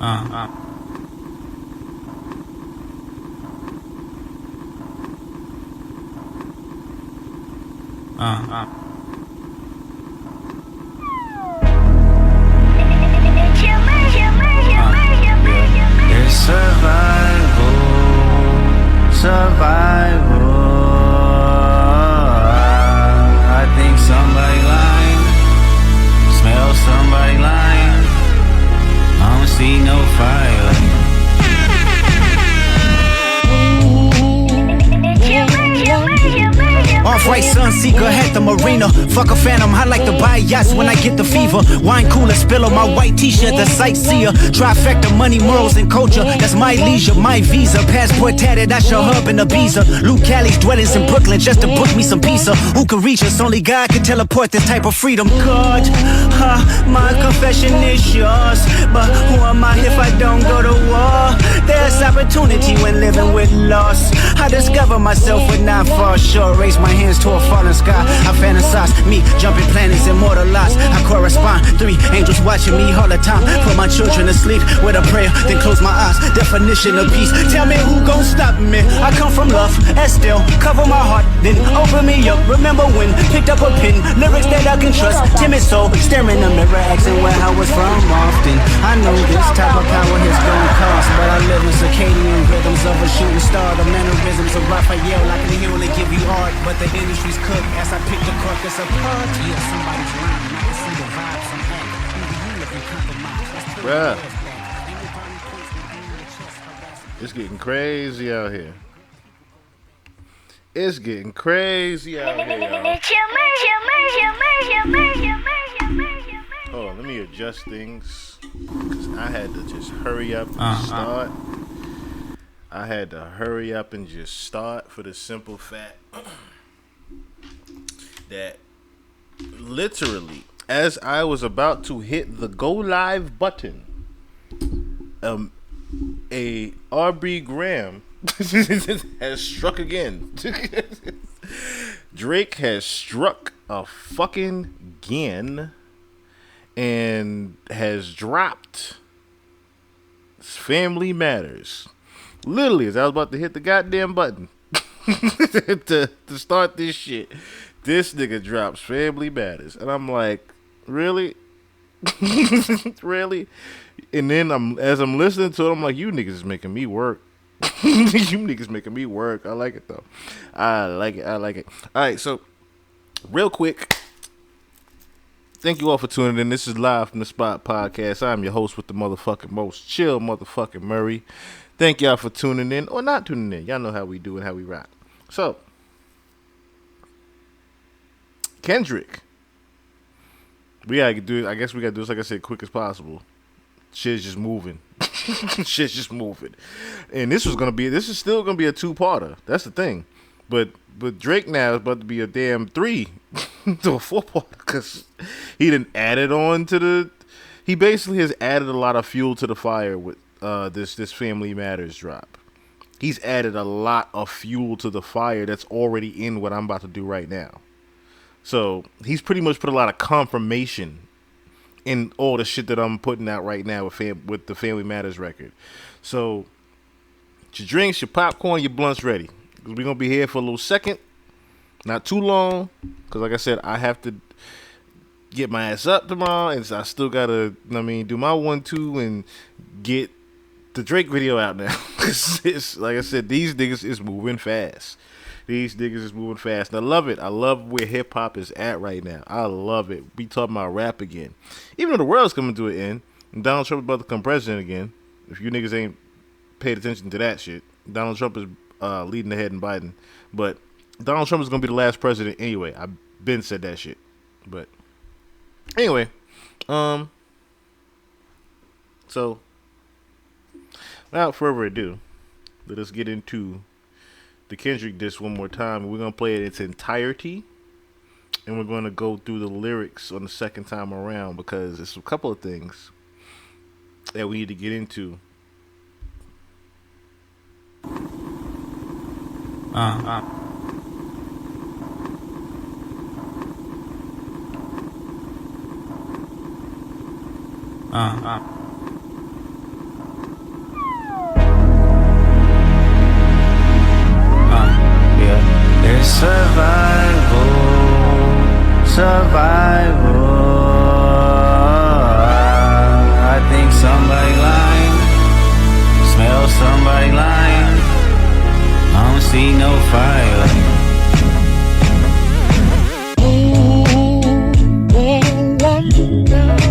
It's survival, survival. I think somebody lying, smell somebody lying. I don't see no fire. Off-white Sunseeker, had the marina. Fuck a phantom, I like to buy yachts when I get the fever. Wine cooler, spill on my white t-shirt, the sightseer. Trifecta, money, morals, and culture. That's my leisure, my visa. Passport tatted, that's your hub in Ibiza. Luke Cali's dwellings in Brooklyn just to book me some pizza. Who can reach us? Only God can teleport this type of freedom. God, my confession is yours. But who am I if I don't go to war? There's opportunity when living with loss. I discover myself when I fall short. Raise my hands to a falling sky. I fantasize me jumping planets, immortalized. I correspond. 3 angels watching me all the time. Put my children to sleep with a prayer, then close my eyes. Definition of peace. Tell me who gon' stop me? I come from love and still cover my heart, then open me up. Remember when picked up a pen, lyrics that I can trust. Timid soul staring in the mirror, asking where I was from often. I know this type of power has gonna cost, but I live in circadian rhythms of a shooting star. The mannerisms of Raphael, I can hear when they give you art, but the industry's cooked as I pick the carcass apart. Yeah, somebody's lying. I can see the vibes from that. You look in compromise. Bruh. It's getting crazy out here. It's getting crazy out here, y'all. Oh, let me adjust things, because I had to just hurry up and start. I had to hurry up and just start for the simple fact that literally, as I was about to hit the go live button, a Aubrey Graham has struck again. Drake has struck a fucking again and has dropped Family Matters. Literally, as I was about to hit the goddamn button to start this shit, this nigga drops Family Matters. And I'm like, really? Really? And then as I'm listening to it, I'm like, you niggas is making me work. You niggas making me work. I like it though. I like it. All right, so real quick, thank you all for tuning in. This is Live from the Spot Podcast. I'm your host with the motherfucking most chill motherfucking Murray. Thank y'all for tuning in or not tuning in. Y'all know how we do and how we rock. So, Kendrick. We gotta do it. I guess we gotta do this, like I said, quick as possible. Shit's just moving. Shit's just moving. And this is still gonna be a 2-parter. That's the thing. But Drake now is about to be a damn 3 to a 4-parter, because he done added on to he basically has added a lot of fuel to the fire with this Family Matters drop. He's added a lot of fuel to the fire that's already in what I'm about to do right now. So he's pretty much put a lot of confirmation in all the shit that I'm putting out right now with the Family Matters record. So your drinks, your popcorn, your blunts ready. We're going to be here for a little second. Not too long. Because like I said, I have to get my ass up tomorrow. And so I still got to, do my 1-2 and get the Drake video out now. It's, like I said, these niggas is moving fast. These niggas is moving fast. And I love it. I love where hip hop is at right now. I love it. We talking about rap again. Even though the world's coming to an end, and Donald Trump is about to become president again. If you niggas ain't paid attention to that shit, Donald Trump is leading ahead in Biden. But Donald Trump is going to be the last president anyway. I've been said that shit. But anyway, so without further ado, let us get into the Kendrick diss one more time. We're going to play it in its entirety, and we're going to go through the lyrics on the second time around, because there's a couple of things that we need to get into. survival. I think somebody lying, smell somebody lying. I don't see no fire.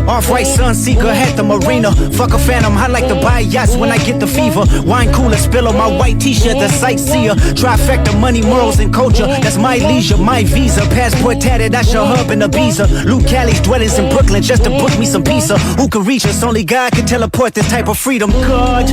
Off-white sunseeker, had the marina. Fuck a phantom, I like to buy yachts when I get the fever. Wine cooler, spill on my white t-shirt, the sightseer. Trifecta, money, morals, and culture. That's my leisure, my visa. Passport tatted, I shall hub in Ibiza. Luke Cali's dwellings in Brooklyn just to book me some pizza. Who can reach us? Only God can teleport this type of freedom. God,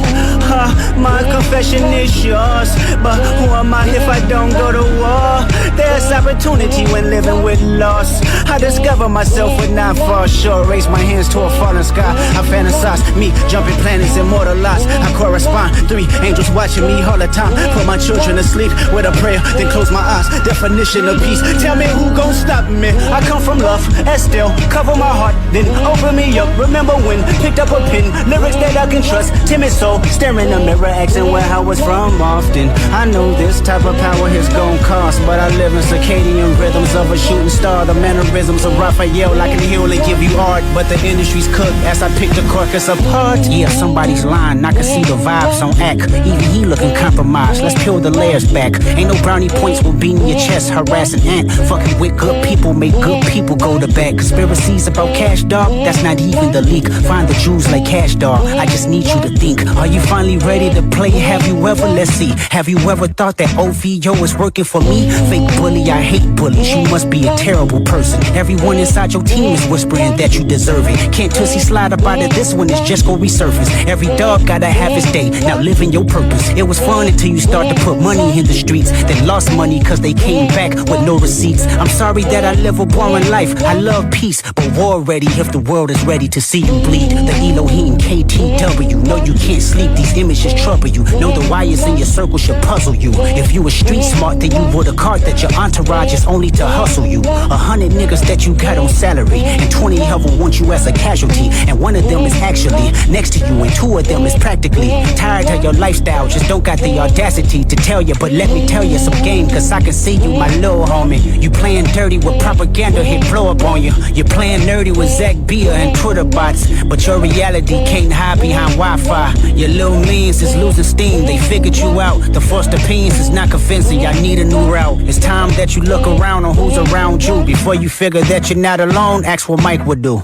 my confession is yours. But who am I if I don't go to war? There's opportunity when living with loss. I discover myself would not fall short. Raise my hands to a falling sky. I fantasize me jumping planets, immortalized. I correspond. 3 angels watching me all the time. Put my children to sleep with a prayer, then close my eyes. Definition of peace. Tell me who gon' stop me? I come from love, Estelle. Cover my heart, then open me up. Remember when picked up a pen, lyrics that I can trust. Timid soul, staring in the mirror, asking where I was from often. I know this type of power is gon' cost, but I live in circadian rhythms of a shooting star. The mannerisms of Raphael, I can heal and give you art, but the industry's cooked as I pick the carcass apart. Yeah, somebody's lying, I can see the vibes on act. Even he looking compromised, let's peel the layers back. Ain't no brownie points will beat in your chest, harassing ant. Fucking with good people, make good people go to bed. Conspiracies about cash, dog, that's not even the leak. Find the Jews like cash, dog, I just need you to think. Are you finally ready to play? Have you ever, let's see, have you ever thought that OVO is working for me? Fake bully, I hate bullies, you must be a terrible person. Everyone inside your team is whispering that you deserve it. Can't tussy slide up out of this one, it's just gon' resurface. Every dog gotta have his day, now living your purpose. It was fun until you start to put money in the streets. They lost money cause they came back with no receipts. I'm sorry that I live a boring life, I love peace, but war ready if the world is ready to see you bleed. The Elohim KTW, know you can't sleep, these images trouble you. Know the wires in your circle should puzzle you. If you were street smart, then you would have caught that your entourage is only to hustle you. 100 niggas that you got on salary, and 20 of them want you as a casualty. And one of them is actually next to you, and 2 of them is practically tired of your lifestyle, just don't got the audacity to tell you. But let me tell you some game, cause I can see you, my little homie. You playing dirty with propaganda, hit blow up on you. You're playing nerdy with Zach Bia and Twitter bots, but your reality can't hide behind Wi-Fi. Your little means is losing steam, they figured you out. The first opinions is not convincing, I need a new route. It's time that you look around on who's around you. Before you figure that you're not alone, ask what Mike would do.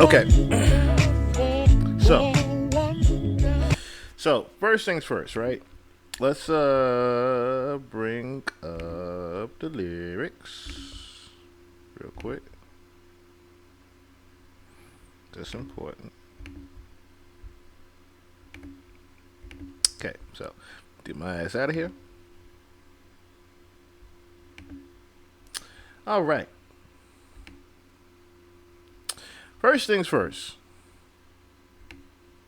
Okay. So first things first, right? Let's bring up the lyrics real quick. That's important. Okay, so get my ass out of here. All right. First things first.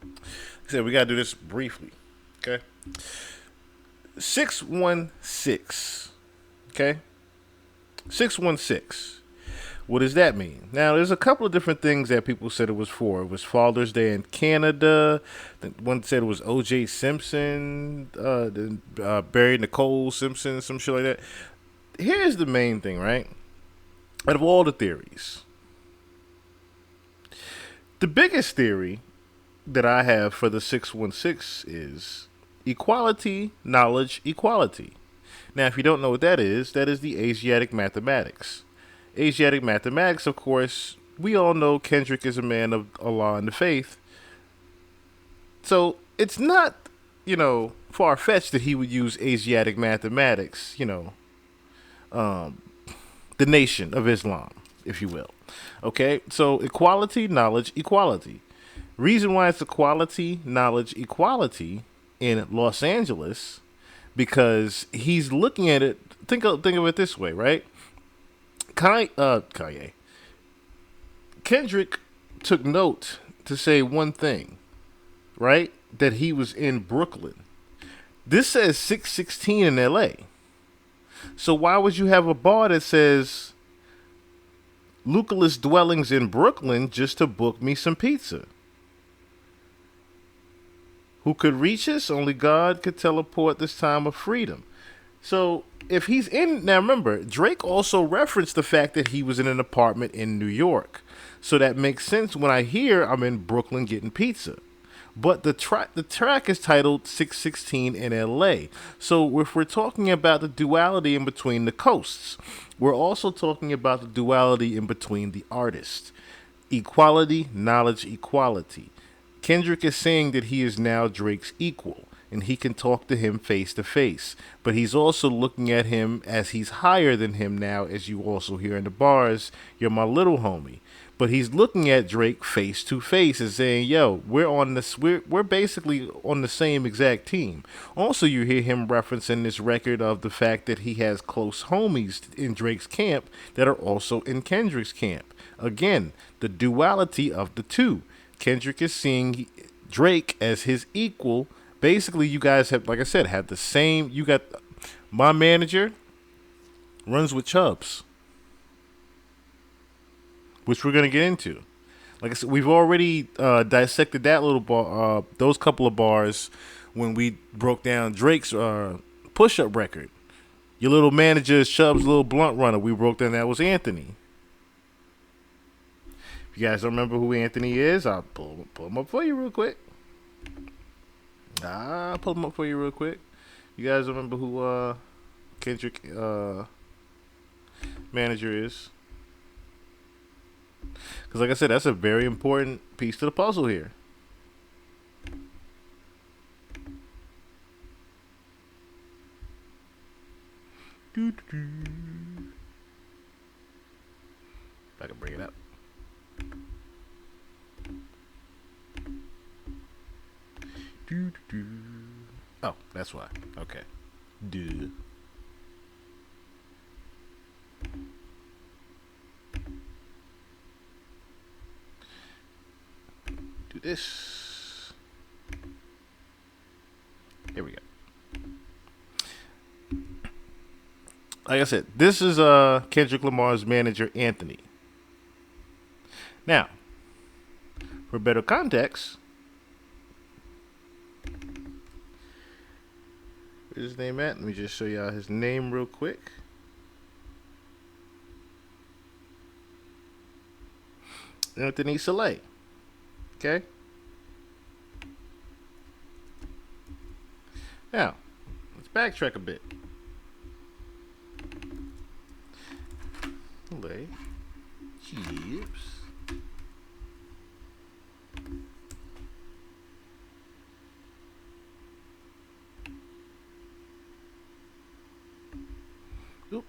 Like I said, we gotta do this briefly. Okay. 616. Okay. 616. What does that mean? Now, there's a couple of different things that people said it was for. It was Father's Day in Canada. One said it was O.J. Simpson, buried Nicole Simpson, some shit like that. Here's the main thing, right? Out of all the theories, the biggest theory that I have for the 616 is equality, knowledge, equality. Now, if you don't know what that is the Asiatic mathematics. Asiatic mathematics, of course, we all know Kendrick is a man of Allah and the faith. So it's not, far-fetched that he would use Asiatic mathematics, the nation of Islam, if you will. Okay, so equality, knowledge, equality. Reason why it's equality, knowledge, equality in Los Angeles, because he's looking at it, think of it this way, right? Kanye. Kendrick took note to say one thing, right? That he was in Brooklyn. This says 616 in LA. So why would you have a bar that says Lucaless dwellings in Brooklyn just to book me some pizza? Who could reach us? Only God could teleport this time of freedom. So if he's in now, remember Drake also referenced the fact that he was in an apartment in New York, so that makes sense when I hear I'm in Brooklyn getting pizza. But the track is titled 616 in L.A. So if we're talking about the duality in between the coasts, we're also talking about the duality in between the artists. Equality, knowledge, equality. Kendrick is saying that he is now Drake's equal and he can talk to him face to face. But he's also looking at him as he's higher than him now, as you also hear in the bars, you're my little homie. But he's looking at Drake face to face and saying, yo, we're basically on the same exact team. Also, you hear him referencing this record of the fact that he has close homies in Drake's camp that are also in Kendrick's camp. Again, the duality of the two. Kendrick is seeing Drake as his equal. Basically, you guys have, like I said, have the same. You got my manager runs with Chubbs, which we're gonna get into. Like I said, we've already dissected that little bar, those couple of bars when we broke down Drake's push-up record. Your little manager is Chubbs' little blunt runner. We broke down that was Anthony. If you guys don't remember who Anthony is, I'll pull him up for you real quick. You guys remember who Kendrick manager is? Because like I said, that's a very important piece to the puzzle here. If I can bring it up. Oh, that's why. Okay. Duh. Do this. Here we go. Like I said, this is Kendrick Lamar's manager, Anthony. Now, for better context, where's his name at? Let me just show y'all his name real quick. Anthony Soleil. Okay? Now, let's backtrack a bit. Soleil. Chips. Oop.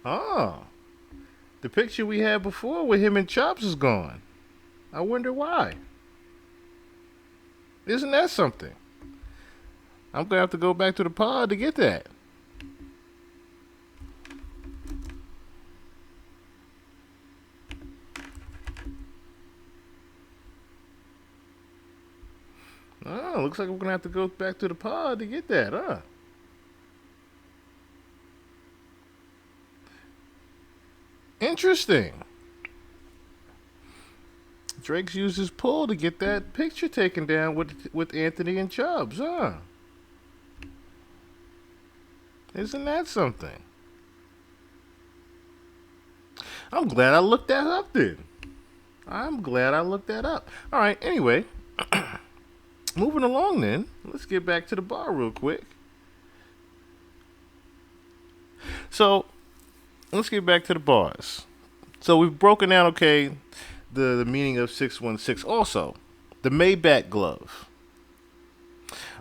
Oh, the picture we had before with him and Chops is gone. I wonder why. Isn't that something? I'm gonna have to go back to the pod to get that. Oh, looks like we're gonna have to go back to the pod to get that, huh? Interesting. Drake's used his pull to get that picture taken down with Anthony and Chubbs, huh? Isn't that something? I'm glad I looked that up then. I'm glad I looked that up. All right, anyway. Moving along then. Let's get back to the bar real quick. So, let's get back to the bars. So, we've broken down, okay, the meaning of 616. Also, the Maybach glove.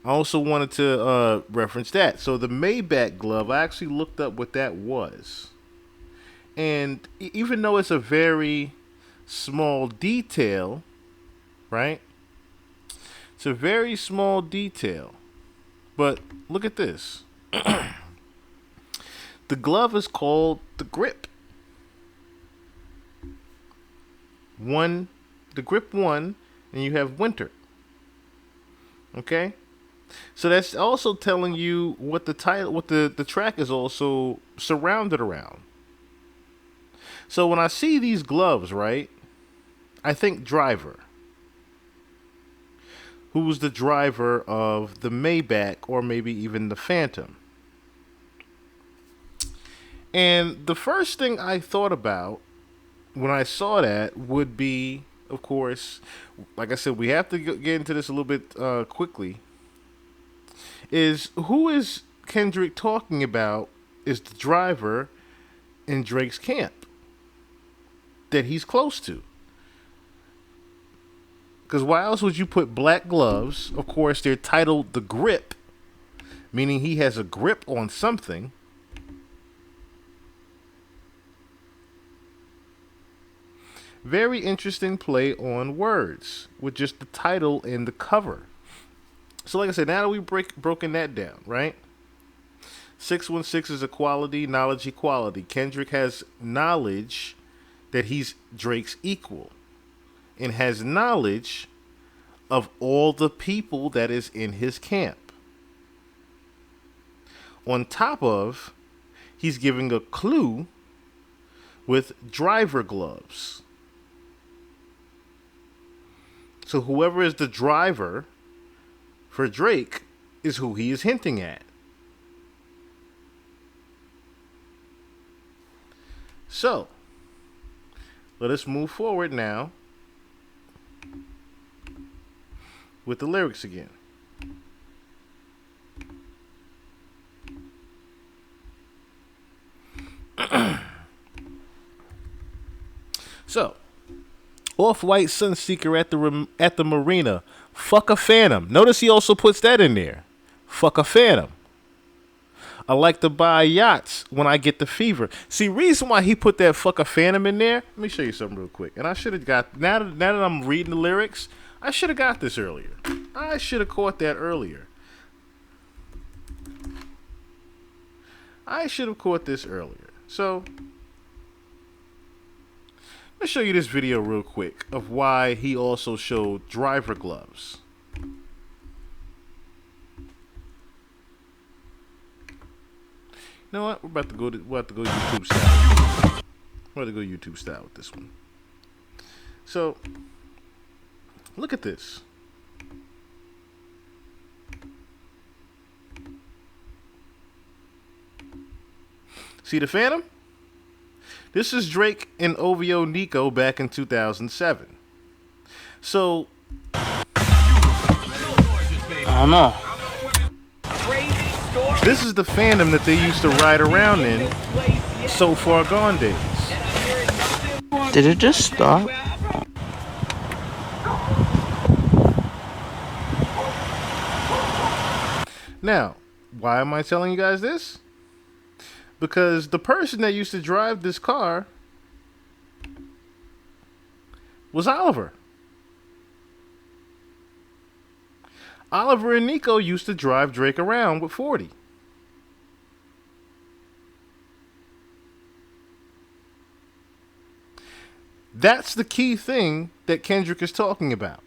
I also wanted to reference that. So, the Maybach glove, I actually looked up what that was. And even though it's a very small detail, right? It's a very small detail. But look at this. The glove is called the grip. The grip 1, and you have winter. Okay? So that's also telling you what the title, what the track is also surrounded around. So when I see these gloves, right, I think driver. Who's the driver of the Maybach or maybe even the Phantom? And the first thing I thought about when I saw that would be, of course, like I said, we have to get into this a little bit quickly. Is who is Kendrick talking about is the driver in Drake's camp that he's close to? Because why else would you put black gloves? Of course, they're titled the grip, meaning he has a grip on something. Very interesting play on words with just the title and the cover. So like I said, now that we've broken that down, right? 616 is equality, knowledge, equality. Kendrick has knowledge that he's Drake's equal and has knowledge of all the people that is in his camp. On top of, he's giving a clue with driver gloves. So whoever is the driver for Drake is who he is hinting at. So, let us move forward now with the lyrics again. So, Off-White Sunseeker at the marina. Fuck a phantom. Notice he also puts that in there. Fuck a phantom. I like to buy yachts when I get the fever. See, reason why he put that fuck a phantom in there, let me show you something real quick. And I should have got, now that I'm reading the lyrics, I should have got this earlier. I should have caught that earlier. I should have caught this earlier. So, let's show you this video real quick of why he also showed driver gloves. You know what? We're about to go YouTube style. We're about to go YouTube style with this one. So, look at this. See the Phantom? This is Drake and OVO Nico back in 2007. So, I don't know. This is the Phantom that they used to ride around in So Far Gone days. Did it just stop? Now, why am I telling you guys this? Because the person that used to drive this car was Oliver. Oliver and Nico used to drive Drake around with 40. That's the key thing that Kendrick is talking about.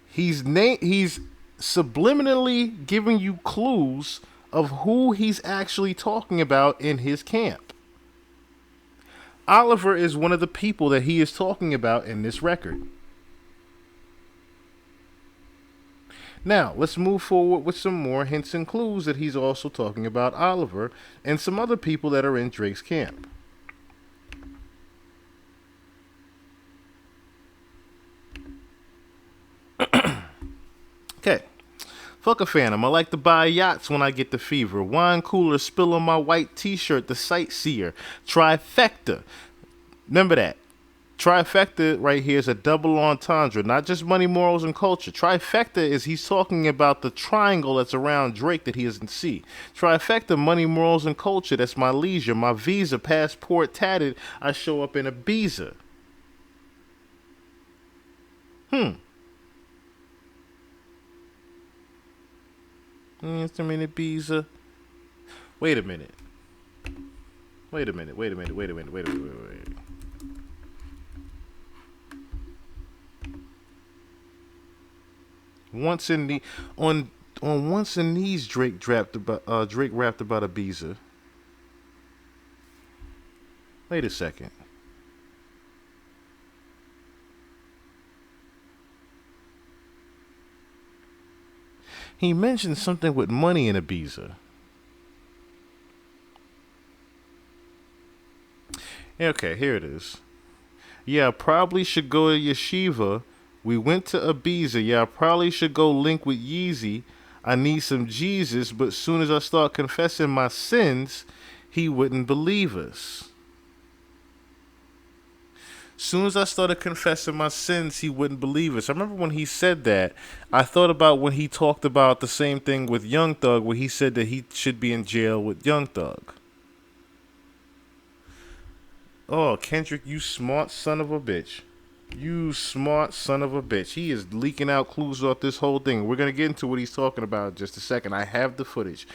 He's subliminally giving you clues of who he's actually talking about in his camp. Oliver is one of the people that he is talking about in this record. Now, let's move forward with some more hints and clues that he's also talking about Oliver and some other people that are in Drake's camp. Okay. Fuck a phantom. I like to buy yachts when I get the fever. Wine cooler spill on my white t-shirt. The sightseer. Trifecta. Remember that. Trifecta right here is a double entendre. Not just money, morals, and culture. Trifecta is he's talking about the triangle that's around Drake that he doesn't see. Trifecta, money, morals, and culture. That's my leisure. My visa, passport tatted. I show up in Ibiza. Instrument Ibiza. Wait a minute. Once in the on Once in These Drake rapped about Ibiza. Wait a second. He mentioned something with money in Ibiza. Okay, here it is. Yeah, I probably should go to yeshiva. We went to Ibiza. Yeah, I probably should go link with Yeezy. I need some Jesus, but soon as I start confessing my sins, he wouldn't believe us. Soon as I started confessing my sins, he wouldn't believe us. I remember when he said that, I thought about when he talked about the same thing with Young Thug, where he said that he should be in jail with Young Thug. Oh, Kendrick, you smart son of a bitch. You smart son of a bitch. He is leaking out clues off this whole thing. We're going to get into what he's talking about in just a second. I have the footage.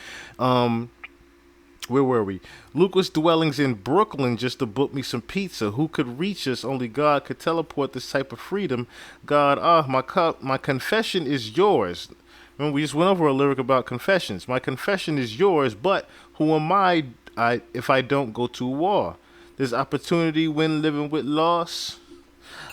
Where were we? Luke was dwellings in Brooklyn just to book me some pizza. Who could reach us? Only God could teleport this type of freedom. God, my confession is yours. Remember, we just went over a lyric about confessions. My confession is yours, but who am I if I don't go to war? There's opportunity when living with loss.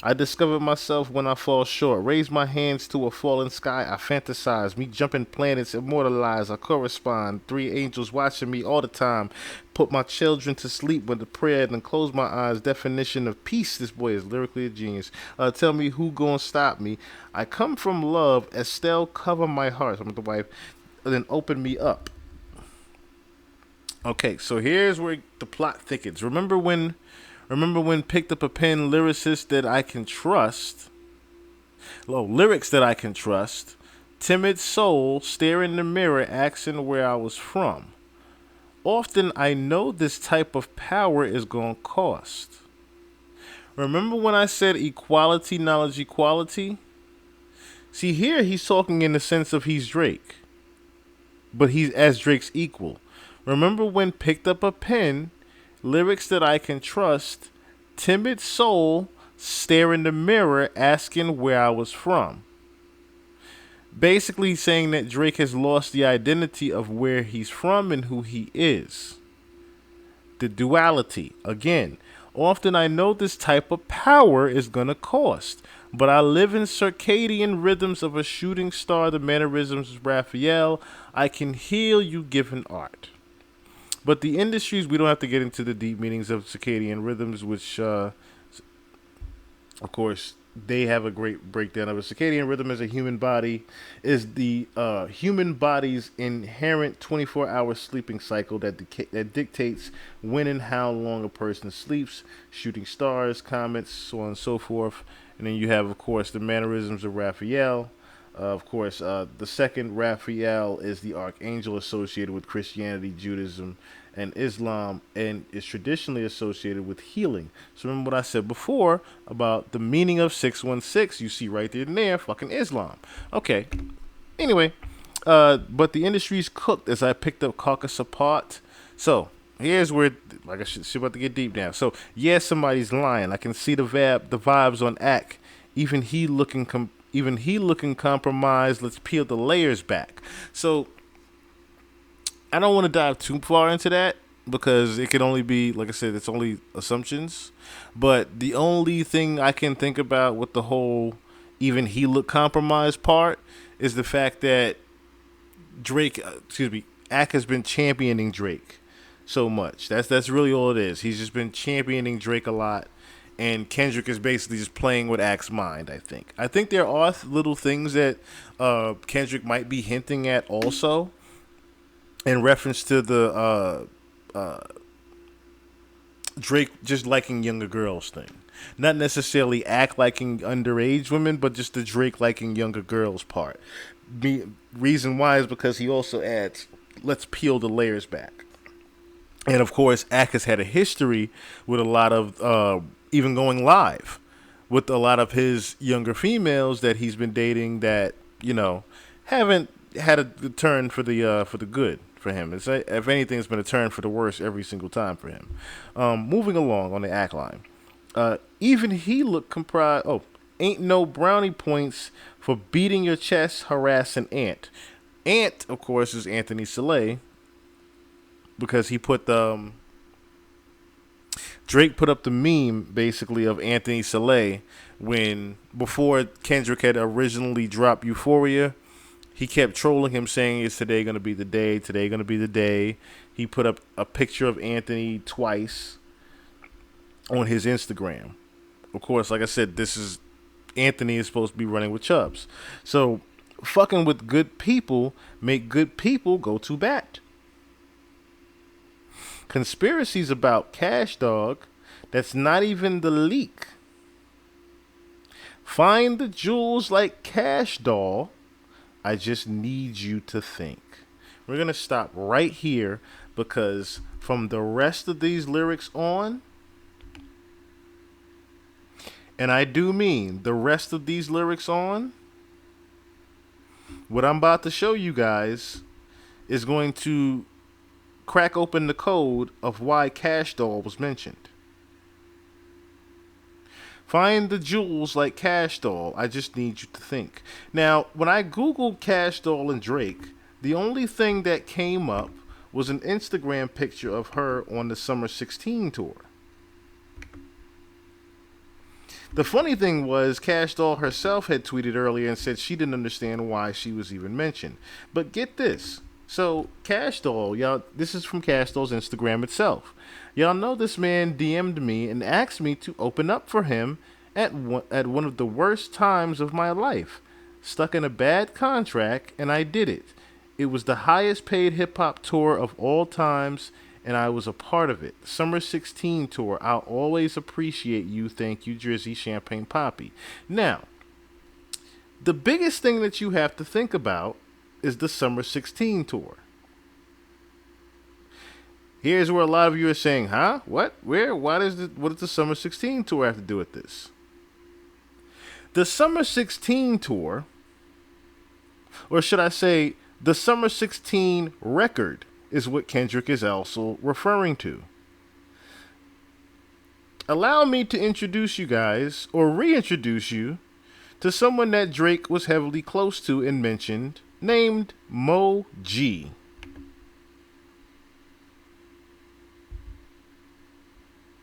I discover myself when I fall short. Raise my hands to a fallen sky. I fantasize. Me jumping planets immortalized. I correspond. 3 angels watching me all the time. Put my children to sleep with a prayer and close my eyes. Definition of peace. This boy is lyrically a genius. Tell me who gonna stop me. I come from love. Estelle, cover my heart. I'm the wife. And then open me up. Okay, so here's where the plot thickens. Remember when picked up a pen, lyricist that I can trust. Lyrics that I can trust. Timid soul, stare in the mirror, asking where I was from. Often I know this type of power is gonna cost. Remember when I said equality, knowledge, equality? See, here he's talking in the sense of he's Drake. But he's as Drake's equal. Remember when picked up a pen, lyrics that I can trust, timid soul, stare in the mirror, asking where I was from. Basically saying that Drake has lost the identity of where he's from and who he is. The duality. Again, often I know this type of power is gonna cost, but I live in circadian rhythms of a shooting star, the mannerisms of Raphael. I can heal you given art. But the industries, we don't have to get into the deep meanings of circadian rhythms, which, of course, they have a great breakdown of a circadian rhythm as a human body is the human body's inherent 24-hour sleeping cycle that dictates when and how long a person sleeps, shooting stars, comets, so on and so forth. And then you have, of course, the mannerisms of Raphael. Of course, the second Raphael is the archangel associated with Christianity, Judaism, and Islam, and is traditionally associated with healing. So remember what I said before about the meaning of 616. You see right there and there, fucking Islam. Okay. Anyway, but the industry's cooked as I picked up Caucus apart. So here's where, like I should about to get deep now. So yeah, somebody's lying. I can see the vibes on Ack. Even he looking compromised. Let's peel the layers back. So I don't want to dive too far into that because it can only be, like I said, it's only assumptions. But the only thing I can think about with the whole even he look compromised part is the fact that Ack has been championing Drake so much. That's really all it is. He's just been championing Drake a lot. And Kendrick is basically just playing with Ack's mind, I think. I think there are little things that Kendrick might be hinting at also in reference to the Drake just liking younger girls thing. Not necessarily Ack liking underage women, but just the Drake liking younger girls part. Reason why is because he also adds, let's peel the layers back. And, of course, Ack has had a history with a lot of... even going live with a lot of his younger females that he's been dating that, you know, haven't had a turn for the good for him. It's if anything, it's been a turn for the worse every single time for him. Moving along on the Ack line. Even he looked comprised. Oh, ain't no brownie points for beating your chest, harassing Ant. Ant, of course, is Anthony Saleh because he put the... Drake put up the meme basically of Anthony Saleh before Kendrick had originally dropped Euphoria, he kept trolling him, saying, "Is today gonna be the day? Today gonna be the day?" He put up a picture of Anthony twice on his Instagram. Of course, like I said, Anthony is supposed to be running with Chubbs. So, fucking with good people make good people go to bat. Conspiracies about Cash Dog, that's not even the leak. Find the jewels like Cash Doll. I just need you to think. We're going to stop right here because from the rest of these lyrics on, and I do mean the rest of these lyrics on, what I'm about to show you guys is going to crack open the code of why Cash Doll was mentioned. Find the jewels like Cash Doll. I just need you to think. Now, when I Googled Cash Doll and Drake, the only thing that came up was an Instagram picture of her on the Summer 16 tour. The funny thing was, Cash Doll herself had tweeted earlier and said she didn't understand why she was even mentioned. But get this. So, Cash Doll, y'all, this is from Cash Doll's Instagram itself. Y'all know this man DM'd me and asked me to open up for him at one of the worst times of my life. Stuck in a bad contract, and I did it. It was the highest paid hip-hop tour of all times, and I was a part of it. Summer 16 tour. I'll always appreciate you. Thank you, Drizzy Champagne Poppy. Now, the biggest thing that you have to think about is the Summer 16 tour. Here's where a lot of you are saying, huh? What? Where? What does the Summer 16 tour have to do with this? The Summer 16 tour, or should I say, the Summer 16 record, is what Kendrick is also referring to. Allow me to introduce you guys, or reintroduce you, to someone that Drake was heavily close to and mentioned, named Mo G.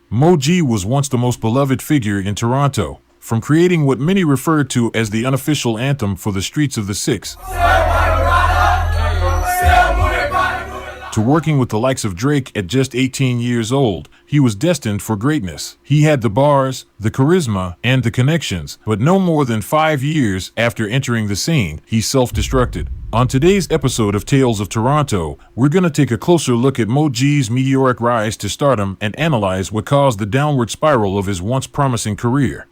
Mo G was once the most beloved figure in Toronto, from creating what many referred to as the unofficial anthem for the streets of the Six, to working with the likes of Drake at just 18 years old. He was destined for greatness. He had the bars, the charisma, and the connections, but no more than 5 years after entering the scene, he self-destructed. On today's episode of Tales of Toronto, we're going to take a closer look at Mo G's meteoric rise to stardom and analyze what caused the downward spiral of his once promising career.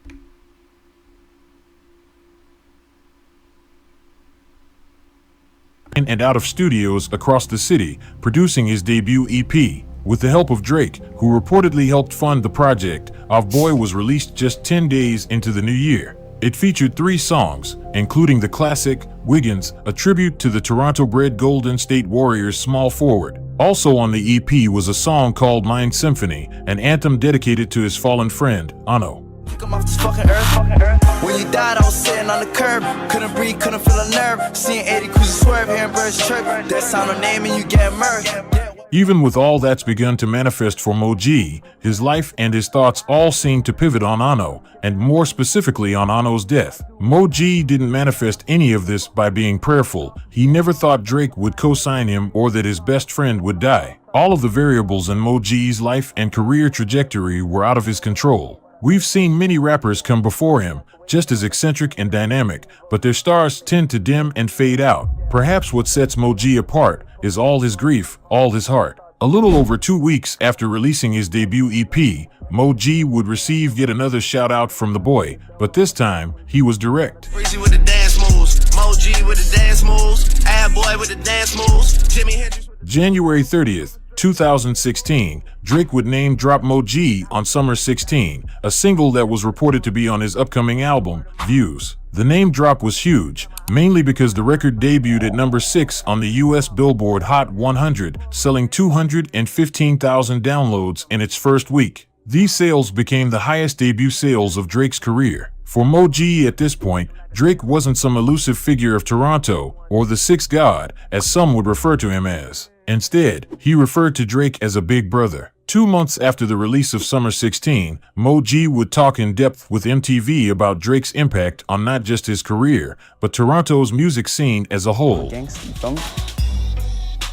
And out of studios across the city, producing his debut EP. With the help of Drake, who reportedly helped fund the project, Off Boy was released just 10 days into the new year. It featured 3 songs, including the classic, Wiggins, a tribute to the Toronto-bred Golden State Warriors small forward. Also on the EP was a song called Mind Symphony, an anthem dedicated to his fallen friend, Ano. Come off this fucking earth. When you died, I was sitting on the curb. Couldn't breathe, couldn't feel a nerve. Seeing 80 cruisers swerve, hearing birds chirp. That sound of name and you get murked. Even with all that's begun to manifest for Mo G, his life and his thoughts all seem to pivot on Ano, and more specifically on Ano's death. Mo G didn't manifest any of this by being prayerful. He never thought Drake would co-sign him or that his best friend would die. All of the variables in Mo G's life and career trajectory were out of his control. We've seen many rappers come before him, just as eccentric and dynamic, but their stars tend to dim and fade out. Perhaps what sets Mo G apart is all his grief, all his heart. A little over 2 weeks after releasing his debut EP, Mo G would receive yet another shout out from the boy, but this time he was direct. Crazy with the dance moves, Mo G with the dance moves, Ad Boy with the dance moves, Jimi Hendrix. January 30th, 2016, Drake would name drop Mo G on Summer 16, a single that was reported to be on his upcoming album, Views. The name drop was huge, mainly because the record debuted at number 6 on the US Billboard Hot 100, selling 215,000 downloads in its first week. These sales became the highest debut sales of Drake's career. For Mo G at this point, Drake wasn't some elusive figure of Toronto, or the Sixth God, as some would refer to him as. Instead, he referred to Drake as a big brother. 2 months after the release of Summer 16, Mo G would talk in depth with MTV about Drake's impact on not just his career, but Toronto's music scene as a whole. Gangsta, you feel me?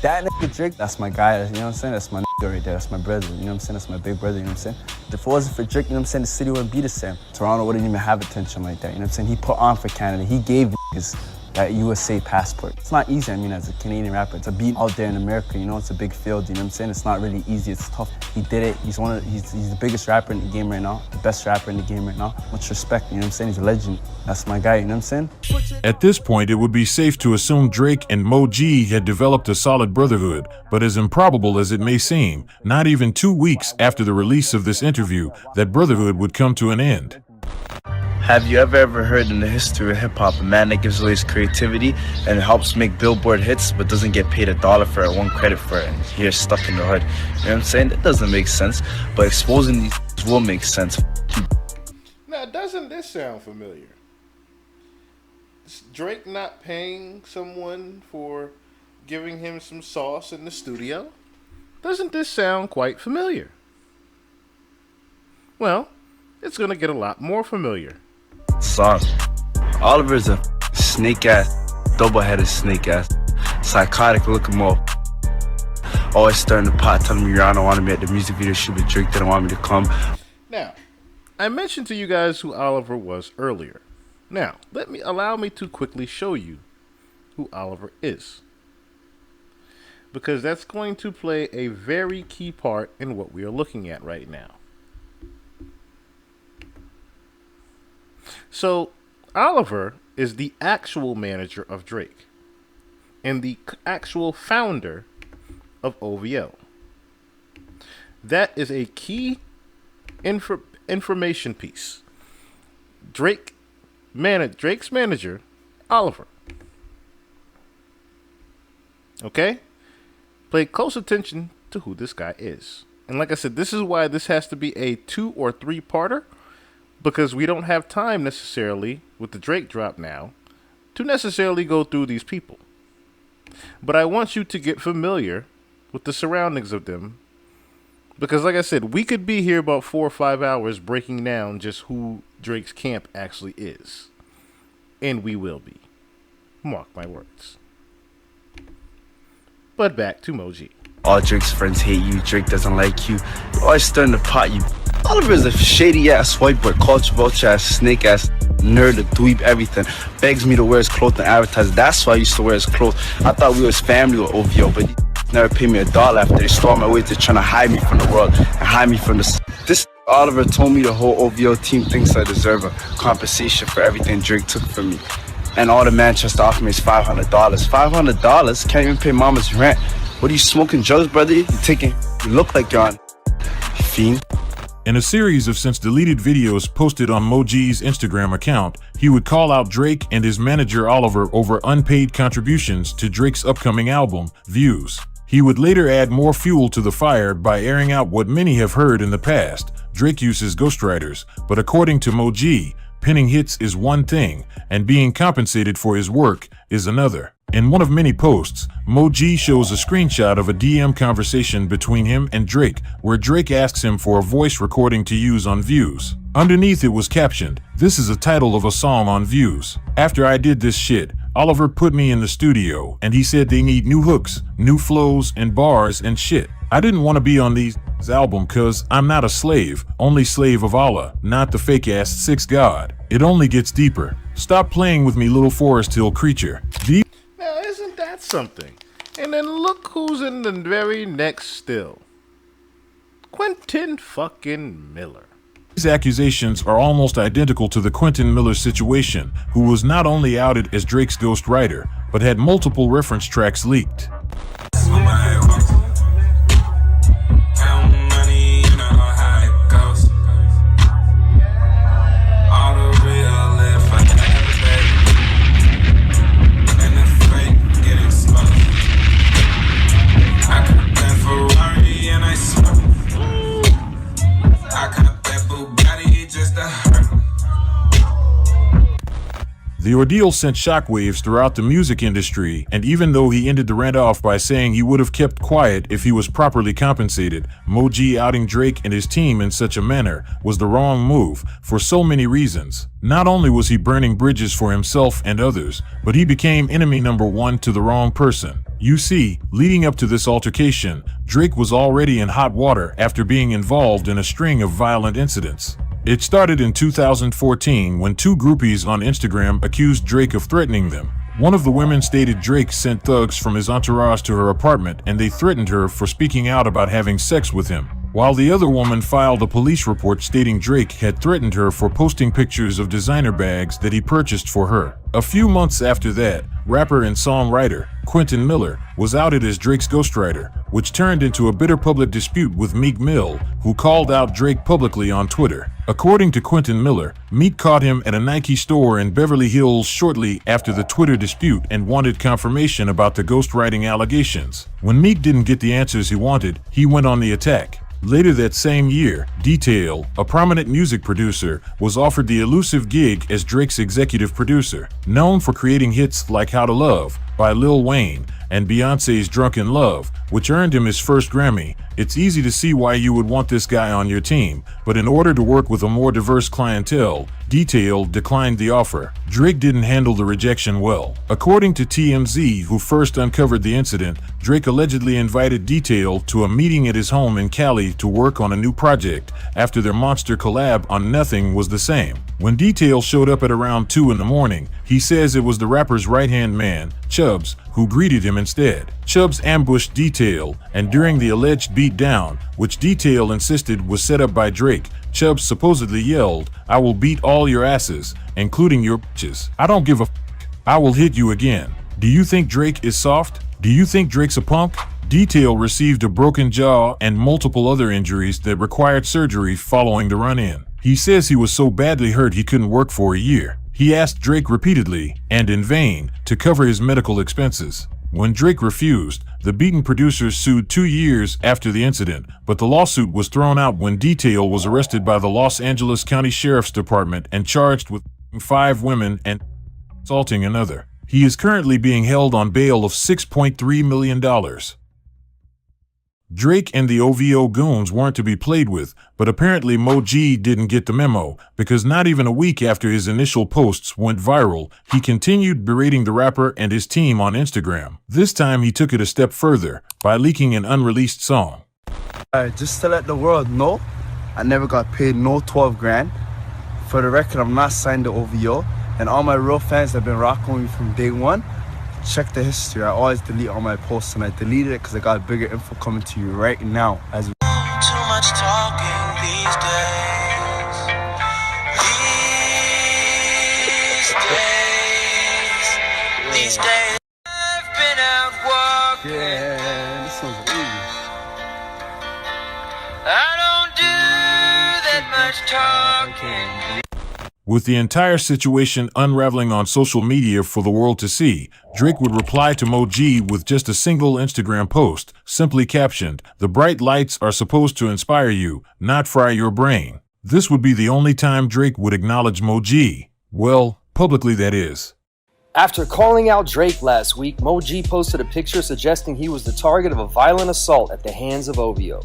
That nigga Drake, that's my guy, you know what I'm saying? That's my nigga right there, that's my brother, you know what I'm saying? That's my big brother, you know what I'm saying? If it wasn't for Drake, you know what I'm saying, the city wouldn't be the same. Toronto wouldn't even have attention like that, you know what I'm saying? He put on for Canada, he gave niggas that USA passport. It's not easy, I mean, as a Canadian rapper, to be out there in America, you know, it's a big field, you know what I'm saying? It's not really easy, it's tough. He did it, he's the biggest rapper in the game right now, the best rapper in the game right now. Much respect, you know what I'm saying? He's a legend. That's my guy, you know what I'm saying? At this point, it would be safe to assume Drake and Mo G had developed a solid brotherhood, but as improbable as it may seem, not even 2 weeks after the release of this interview, that brotherhood would come to an end. Have you ever heard in the history of hip-hop a man that gives away his creativity and helps make Billboard hits but doesn't get paid $1 for it, 1 credit for it, and here stuck in the hood? You know what I'm saying? That doesn't make sense, but exposing these will make sense. Now, doesn't this sound familiar? Is Drake not paying someone for giving him some sauce in the studio? Doesn't this sound quite familiar? Well, it's gonna get a lot more familiar. Song. Oliver's a snake ass, double-headed snake ass, psychotic looking mo. Always stirring the pot, telling me Rihanna wanted me at the music video shoot with Drake, didn't want me to come. Now, I mentioned to you guys who Oliver was earlier. Now, allow me to quickly show you who Oliver is, because that's going to play a very key part in what we are looking at right now. So, Oliver is the actual manager of Drake and the actual founder of OVO. That is a key information piece. Drake's manager, Oliver. Okay? Pay close attention to who this guy is. And like I said, this is why this has to be a 2 or 3-parter. Because we don't have time necessarily, with the Drake drop now, to necessarily go through these people. But I want you to get familiar with the surroundings of them. Because like I said, we could be here about 4 or 5 hours breaking down just who Drake's camp actually is. And we will be. Mark my words. But back to Mo G. All Drake's friends hate you, Drake doesn't like you. You're always stirring the pot, you. Oliver's a shady ass white boy, culture vulture ass, snake ass, nerd, a dweeb, everything. Begs me to wear his clothes and advertise. That's why I used to wear his clothes. I thought we was family with OVO, but he never paid me $1 after they stole my wages. They're trying to hide me from the world and hide me from the. This Oliver told me the whole OVO team thinks I deserve a compensation for everything Drake took from me. And all the Manchester offered me is $500. $500? Can't even pay mama's rent. What are you smoking drugs, brother? You look like you're on fiend. In a series of since deleted videos posted on Mo G's Instagram account, he would call out Drake and his manager Oliver over unpaid contributions to Drake's upcoming album, Views. He would later add more fuel to the fire by airing out what many have heard in the past: Drake uses ghostwriters, but according to Mo G, penning hits is one thing, and being compensated for his work is another. In one of many posts, Mo G shows a screenshot of a DM conversation between him and Drake, where Drake asks him for a voice recording to use on Views. Underneath it was captioned, "This is a title of a song on Views. After I did this shit, Oliver put me in the studio, and he said they need new hooks, new flows, and bars and shit. I didn't want to be on these album cause I'm not a slave, only slave of Allah, not the fake-ass sixth god. It only gets deeper. Stop playing with me, little Forest Hill creature." Now, isn't that something? And then look who's in the very next still. Quentin fucking Miller. These accusations are almost identical to the Quentin Miller situation, who was not only outed as Drake's ghostwriter, but had multiple reference tracks leaked. The ordeal sent shockwaves throughout the music industry, and even though he ended the rant off by saying he would have kept quiet if he was properly compensated, Mo G outing Drake and his team in such a manner was the wrong move for so many reasons. Not only was he burning bridges for himself and others, but he became enemy number one to the wrong person. You see, leading up to this altercation, Drake was already in hot water after being involved in a string of violent incidents. It started in 2014 when two groupies on Instagram accused Drake of threatening them. One of the women stated Drake sent thugs from his entourage to her apartment and they threatened her for speaking out about having sex with him, while the other woman filed a police report stating Drake had threatened her for posting pictures of designer bags that he purchased for her. A few months after that, rapper and songwriter Quentin Miller was outed as Drake's ghostwriter, which turned into a bitter public dispute with Meek Mill, who called out Drake publicly on Twitter. According to Quentin Miller, Meek caught him at a Nike store in Beverly Hills shortly after the Twitter dispute and wanted confirmation about the ghostwriting allegations. When Meek didn't get the answers he wanted, he went on the attack. Later that same year, Detail, a prominent music producer, was offered the elusive gig as Drake's executive producer. Known for creating hits like How to Love by Lil Wayne and Beyoncé's Drunk in Love, which earned him his first Grammy, it's easy to see why you would want this guy on your team, but in order to work with a more diverse clientele, Detail declined the offer. Drake didn't handle the rejection well. According to TMZ, who first uncovered the incident, Drake allegedly invited Detail to a meeting at his home in Cali to work on a new project after their monster collab on Nothing was the Same. When Detail showed up at around 2 in the morning, he says it was the rapper's right-hand man, Chubbs, who greeted him instead. Chubbs ambushed Detail, and during the alleged beatdown, which Detail insisted was set up by Drake, Chubbs supposedly yelled, "I will beat all your asses, including your bitches. I don't give a f***. I will hit you again. Do you think Drake is soft? Do you think Drake's a punk?" Detail received a broken jaw and multiple other injuries that required surgery following the run-in. He says he was so badly hurt he couldn't work for a year. He asked Drake repeatedly, and in vain, to cover his medical expenses. When Drake refused, the beaten producers sued 2 years after the incident, but the lawsuit was thrown out when Detail was arrested by the Los Angeles County Sheriff's Department and charged with 5 women and assaulting another. He is currently being held on bail of $6.3 million. Drake and the OVO goons weren't to be played with, but apparently Mo G didn't get the memo, because not even a week after his initial posts went viral, he continued berating the rapper and his team on Instagram. This time he took it a step further by leaking an unreleased song. Just to let the world know, I never got paid no 12 grand. For the record, I'm not signed to OVO, and all my real fans have been rocking with me from day one. Check the history. I always delete all my posts, and I deleted it because I got bigger info coming to you right now. As Too much talking these days. These days. I've been out walking. yeah, this one's easy. I don't do that much talking. With the entire situation unraveling on social media for the world to see, Drake would reply to Mo G with just a single Instagram post, simply captioned, "The bright lights are supposed to inspire you, not fry your brain." This would be the only time Drake would acknowledge Mo G. Well, publicly that is. After calling out Drake last week, Mo G posted a picture suggesting he was the target of a violent assault at the hands of OVO.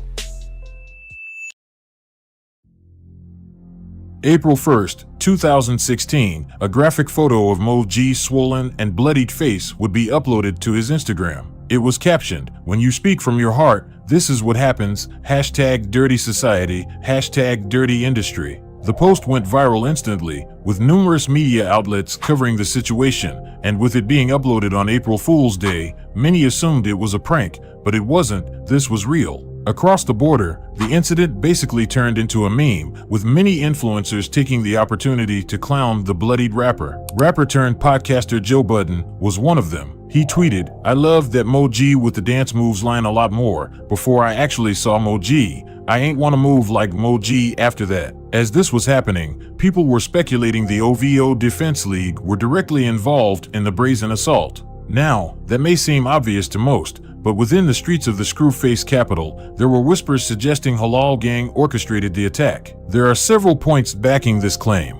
April 1st, 2016, a graphic photo of Mo G's swollen and bloodied face would be uploaded to his Instagram. It was captioned, "When you speak from your heart, this is what happens, #dirty society, #dirty industry." The post went viral instantly, with numerous media outlets covering the situation, and with it being uploaded on April Fool's Day, many assumed it was a prank, but it wasn't, this was real. Across the border, the incident basically turned into a meme, with many influencers taking the opportunity to clown the bloodied rapper. Rapper turned podcaster Joe Budden was one of them. He tweeted, "I love that Mo G with the dance moves line a lot more. Before I actually saw Mo G, I ain't wanna move like Mo G after that." As this was happening, people were speculating the OVO Defense League were directly involved in the brazen assault. Now, that may seem obvious to most, but within the streets of the Screwface capital, there were whispers suggesting Halal Gang orchestrated the attack. There are several points backing this claim.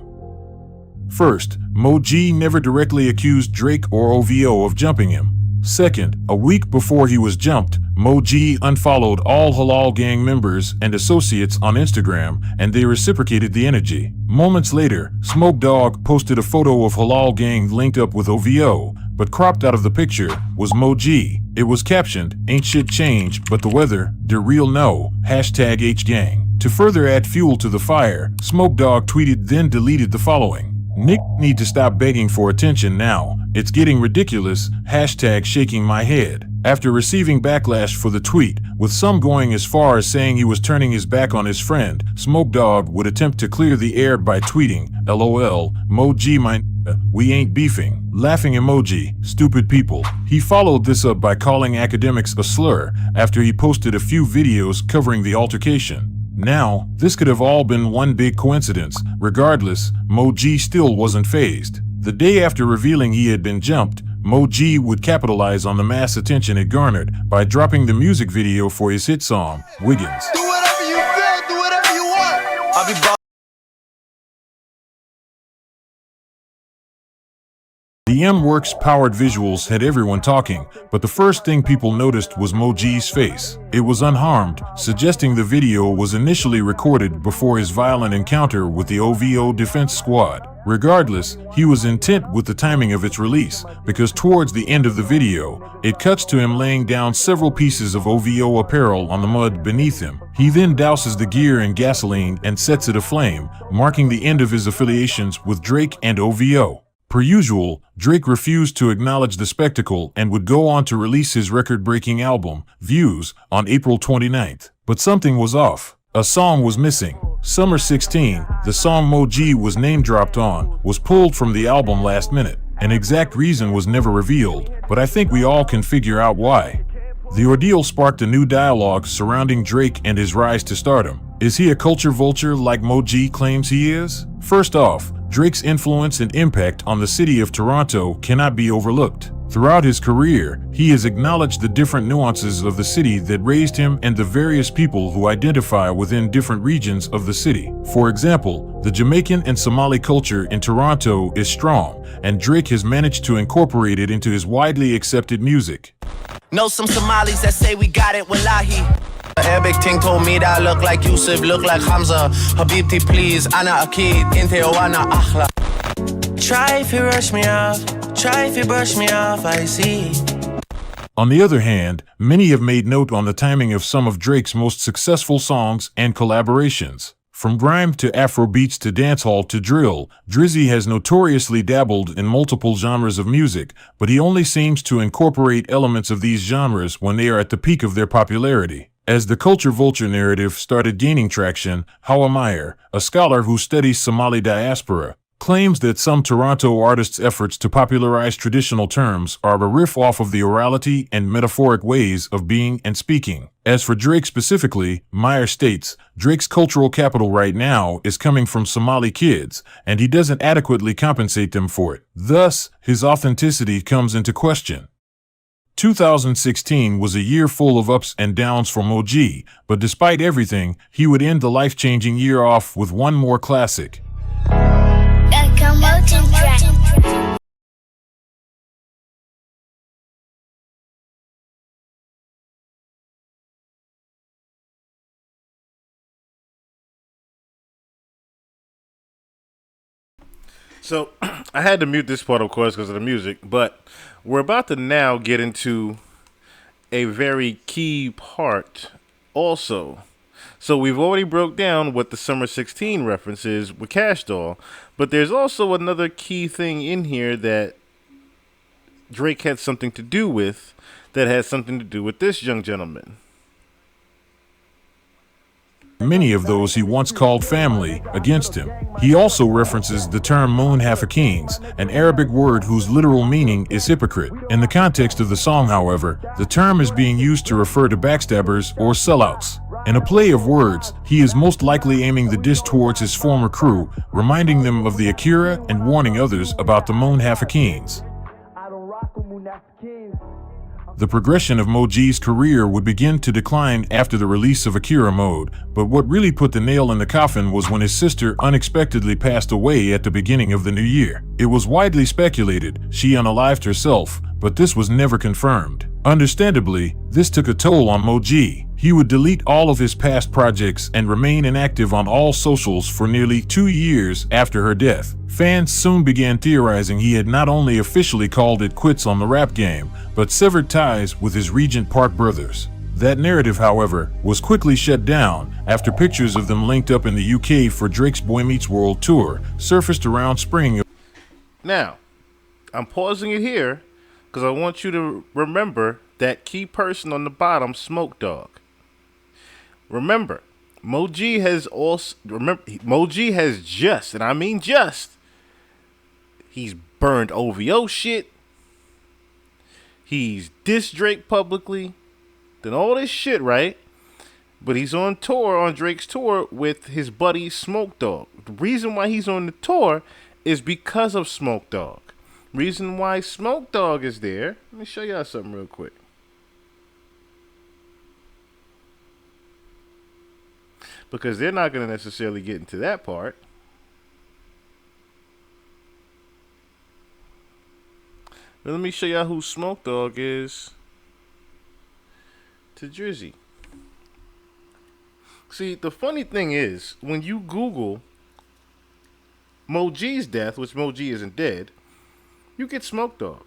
First, Mo.G never directly accused Drake or OVO of jumping him. Second, a week before he was jumped, Mo.G unfollowed all Halal Gang members and associates on Instagram, and they reciprocated the energy. Moments later, Smoke Dawg posted a photo of Halal Gang linked up with OVO, but cropped out of the picture was Mo.G. It was captioned, "Ain't shit changed, but the weather, de real no, #HGang." To further add fuel to the fire, Smoke Dawg tweeted then deleted the following. "Nick need to stop begging for attention now. It's getting ridiculous, #shaking my head." After receiving backlash for the tweet, with some going as far as saying he was turning his back on his friend, Smoke Dawg would attempt to clear the air by tweeting, "LOL, Mo.G my we ain't beefing, laughing emoji, stupid people." He followed this up by calling academics a slur after he posted a few videos covering the altercation. Now, this could have all been one big coincidence. Regardless, Mo.G still wasn't fazed. The day after revealing he had been jumped, Mo.G would capitalize on the mass attention it garnered by dropping the music video for his hit song, Wiggins. Do whatever you feel, do whatever you want. I'll be The M-Works powered visuals had everyone talking, but the first thing people noticed was Mo.G's face. It was unharmed, suggesting the video was initially recorded before his violent encounter with the OVO defense squad. Regardless, he was intent with the timing of its release, because towards the end of the video, it cuts to him laying down several pieces of OVO apparel on the mud beneath him. He then douses the gear in gasoline and sets it aflame, marking the end of his affiliations with Drake and OVO. Per usual, Drake refused to acknowledge the spectacle and would go on to release his record-breaking album, Views, on April 29th. But something was off. A song was missing. Summer 16, the song Mo.G was name-dropped on, was pulled from the album last minute. An exact reason was never revealed, but I think we all can figure out why. The ordeal sparked a new dialogue surrounding Drake and his rise to stardom. Is he a culture vulture like Mo.G claims he is? First off, Drake's influence and impact on the city of Toronto cannot be overlooked. Throughout his career, he has acknowledged the different nuances of the city that raised him and the various people who identify within different regions of the city. For example, the Jamaican and Somali culture in Toronto is strong, and Drake has managed to incorporate it into his widely accepted music. Know some Somalis that say we got it, wallahi. Arabic ting told me that I look like Yusuf, look like Hamza. Habibti please, ana akid, inte o ana akhla. Try if you rush me off, try if you brush me off, I see. On the other hand, many have made note on the timing of some of Drake's most successful songs and collaborations. From grime to Afro beats to dancehall to drill, Drizzy has notoriously dabbled in multiple genres of music, but he only seems to incorporate elements of these genres when they are at the peak of their popularity. As the culture vulture narrative started gaining traction, Hawa Meyer, a scholar who studies Somali diaspora, claims that some Toronto artists' efforts to popularize traditional terms are a riff off of the orality and metaphoric ways of being and speaking. As for Drake specifically, Meyer states, Drake's cultural capital right now is coming from Somali kids, and he doesn't adequately compensate them for it. Thus, his authenticity comes into question. 2016 was a year full of ups and downs for Mo.G, but despite everything, he would end the life-changing year off with one more classic. So, I had to mute this part, of course, because of the music, but we're about to now get into a very key part also. So, we've already broke down what the Summer 16 reference is with Cash Doll, but there's also another key thing in here that Drake had something to do with, that has something to do with this young gentleman. Many of those he once called family against him. He also references the term Moon Hafakins, an Arabic word whose literal meaning is hypocrite. In the context of the song, however, the term is being used to refer to backstabbers or sellouts. In a play of words, he is most likely aiming the diss towards his former crew, reminding them of the Akira and warning others about the Moon Hafakins. The progression of Moji's career would begin to decline after the release of Akira Mode, but what really put the nail in the coffin was when his sister unexpectedly passed away at the beginning of the new year. It was widely speculated she unalived herself, but this was never confirmed. Understandably, this took a toll on Moji. He would delete all of his past projects and remain inactive on all socials for nearly 2 years after her death. Fans soon began theorizing he had not only officially called it quits on the rap game, but severed ties with his Regent Park brothers. That narrative, however, was quickly shut down after pictures of them linked up in the UK for Drake's Boy Meets World tour surfaced around spring. Now, I'm pausing it here because I want you to remember that key person on the bottom, Smoke Dogg. Remember, Moji has just, and I mean just, he's burned OVO shit. He's dissed Drake publicly. Done all this shit, right? But he's on tour, on Drake's tour, with his buddy Smoke Dogg. The reason why he's on the tour is because of Smoke Dogg. Reason why Smoke Dogg is there, let me show y'all something real quick. Because they're not going to necessarily get into that part. But let me show y'all who Smoke Dogg is to Drizzy. See, the funny thing is, when you Google Moji's death, which Moji isn't dead, you get Smoke Dogg.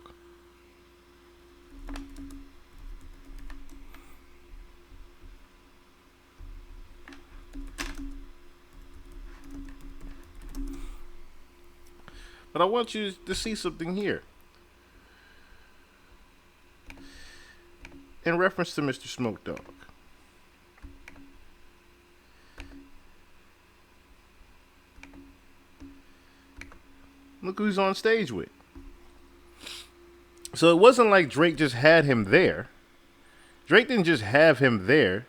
But I want you to see something here. In reference to Mr. Smoke Dogg. Look who he's on stage with. So it wasn't like Drake just had him there. Drake didn't just have him there.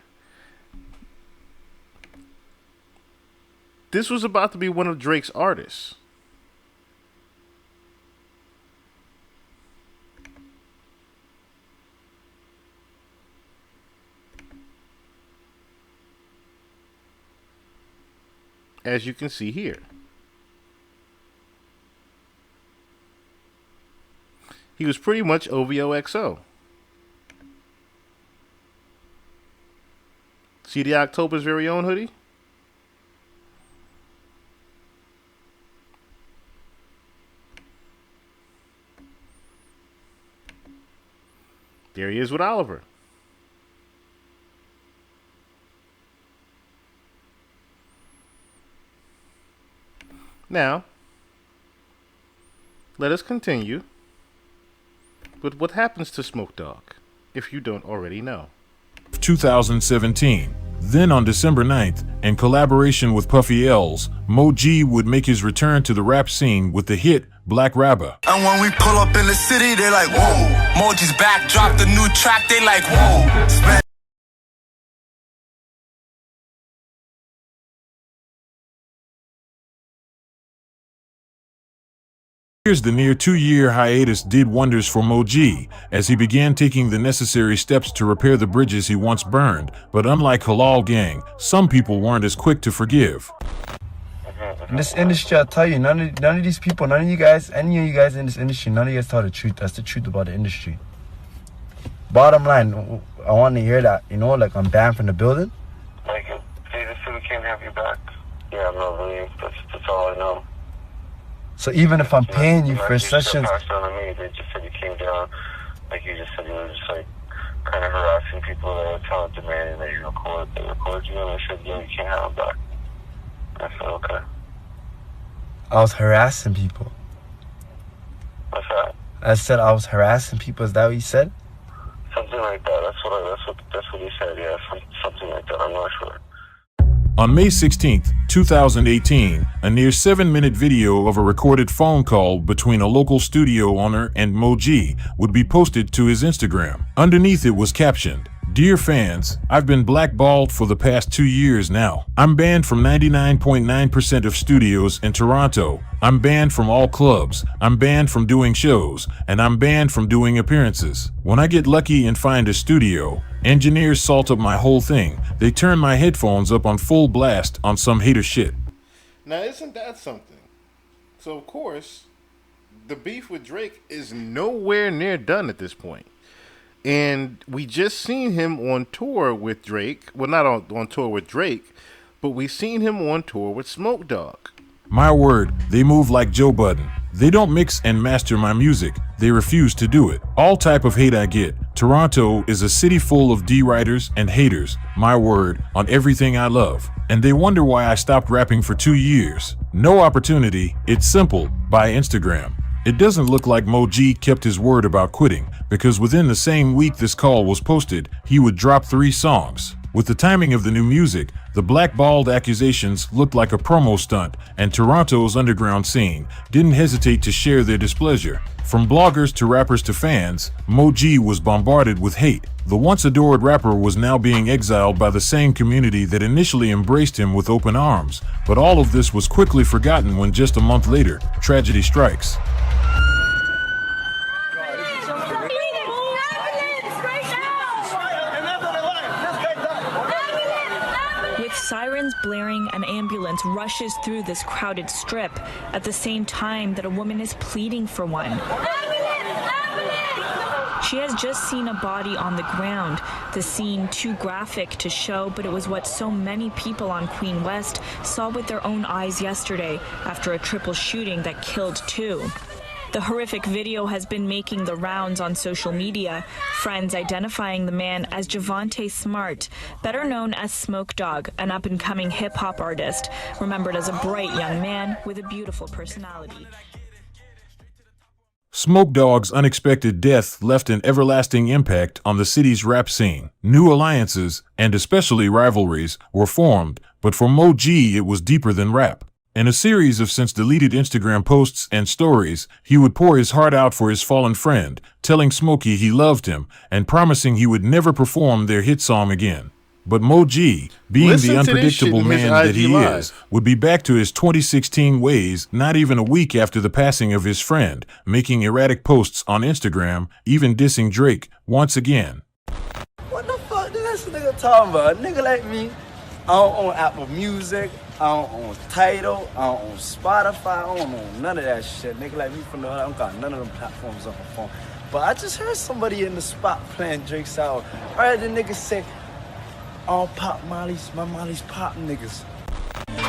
This was about to be one of Drake's artists. As you can see here. He was pretty much OVO XO. See the October's very own hoodie? There he is with Oliver. Now, let us continue with what happens to Smoke Dogg, if you don't already know. 2017. Then on December 9th, in collaboration with Puffy L's, Moji would make his return to the rap scene with the hit Black Rabba. And when we pull up in the city, they like, whoa. Moji's back, dropped a new track, they like, whoa. Here's the near 2-year hiatus did wonders for Moji, as he began taking the necessary steps to repair the bridges he once burned. But unlike Halal Gang, some people weren't as quick to forgive. In this industry, I'll tell you, none of these people, none of you guys, any of you guys in this industry, none of you guys tell the truth. That's the truth about the industry. Bottom line, I want to hear that, you know, like I'm banned from the building. Like, they just said we can't have you back. Yeah, I'm not really, that's all I know. So even if I'm paying you for sessions... Passed on to me. They just said you came down, like you just said, you were just like kind of harassing people that were telling, demanding that you record you, and I said, yeah, you can't have them back. I said, okay. I was harassing people. What's that? I said I was harassing people. Is that what you said? Something like that. That's what he said. Yeah, something like that. I'm not sure. On May 16th, 2018, a near 7-minute video of a recorded phone call between a local studio owner and Moji would be posted to his Instagram. Underneath it was captioned, Dear fans, I've been blackballed for the past 2 years now. I'm banned from 99.9% of studios in Toronto. I'm banned from all clubs. I'm banned from doing shows. And I'm banned from doing appearances. When I get lucky and find a studio, engineers salt up my whole thing. They turn my headphones up on full blast on some hater shit. Now, isn't that something? So, of course, the beef with Drake is nowhere near done at this point. And we just seen him on tour with Drake. Well, not on tour with Drake, but we seen him on tour with Smoke Dogg. My word, they move like Joe Budden. They don't mix and master my music. They refuse to do it. All type of hate I get. Toronto is a city full of D-writers and haters, my word, on everything I love. And they wonder why I stopped rapping for 2 years. No opportunity, it's simple, by Instagram. It doesn't look like Mo G kept his word about quitting, because within the same week this call was posted, he would drop 3 songs. With the timing of the new music, the blackballed accusations looked like a promo stunt, and Toronto's underground scene didn't hesitate to share their displeasure. From bloggers to rappers to fans, Mo G was bombarded with hate. The once adored rapper was now being exiled by the same community that initially embraced him with open arms. But all of this was quickly forgotten when just a month later, tragedy strikes. Sirens blaring, an ambulance rushes through this crowded strip at the same time that a woman is pleading for one. She has just seen a body on the ground. The scene too graphic to show, but it was what so many people on Queen West saw with their own eyes yesterday after a triple shooting that killed 2. The horrific video has been making the rounds on social media, friends identifying the man as Javante Smart, better known as Smoke Dogg, an up-and-coming hip-hop artist, remembered as a bright young man with a beautiful personality. Smoke Dogg's unexpected death left an everlasting impact on the city's rap scene. New alliances, and especially rivalries, were formed, but for Mo G it was deeper than rap. In a series of since-deleted Instagram posts and stories, he would pour his heart out for his fallen friend, telling Smokey he loved him and promising he would never perform their hit song again. But Mo G, being the unpredictable man that he is, would be back to his 2016 ways not even a week after the passing of his friend, making erratic posts on Instagram, even dissing Drake once again. What the fuck did this nigga talking about? A nigga like me, I don't own Apple Music, I don't own Tidal, I don't own Spotify, I don't own none of that shit. Nigga like me from the hood, I don't got none of them platforms on my phone. But I just heard somebody in the spot playing Drake's album. I heard the nigga say, all pop mollies, my mollies pop niggas.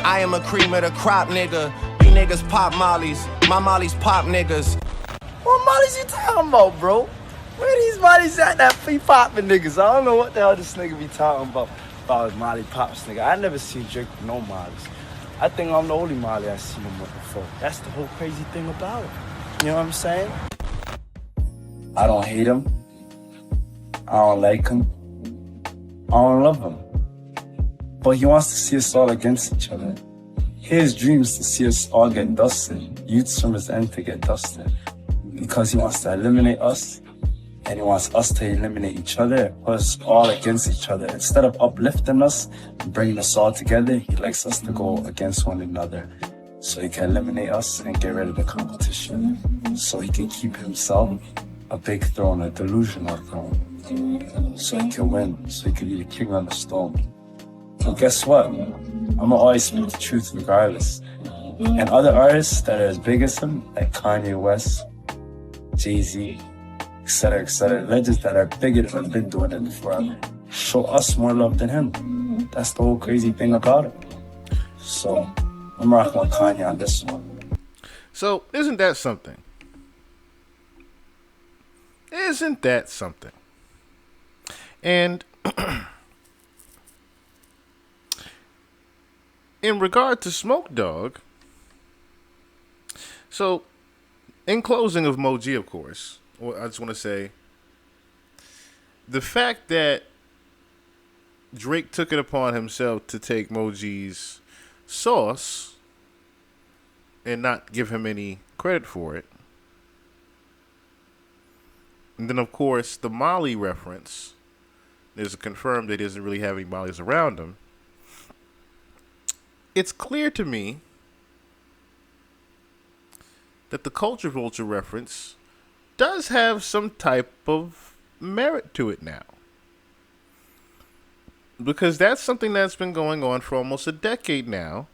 I am a cream of the crop nigga. You niggas pop mollies. My mollies pop niggas. What mollies you talking about, bro? Where these mollies at that be popping niggas? I don't know what the hell this nigga be talking about. About his molly pops nigga. I never seen Drake with no mollies. I think I'm the only molly I seen him with before. That's the whole crazy thing about it. You know what I'm saying? I don't hate him. I don't like him. I don't love him. But he wants to see us all against each other. His dream is to see us all get dusted. Youths from his end to get dusted. Because he wants to eliminate us. And he wants us to eliminate each other, put us all against each other. Instead of uplifting us and bringing us all together, he likes us to go against one another. So he can eliminate us and get rid of the competition. So he can keep himself a big throne, a delusional throne. So he can win, so he can be the king on the stone. But guess what? I'ma always speak the truth regardless. And other artists that are as big as him, like Kanye West, Jay-Z, etc., legends that are bigger than have been doing it before, show us more love than him. That's the whole crazy thing about it. So I'm rocking with Kanye on this one. So isn't that something? Isn't that something? And in regard to Smoke Dogg, so in closing of Mo G, of course, I just want to say the fact that Drake took it upon himself to take Mo G's sauce and not give him any credit for it. And then, of course, the Molly reference There's a confirmed that he doesn't really have any bodies around him. It's clear to me that the culture vulture reference does have some type of merit to it now. Because that's something that's been going on for almost a decade now.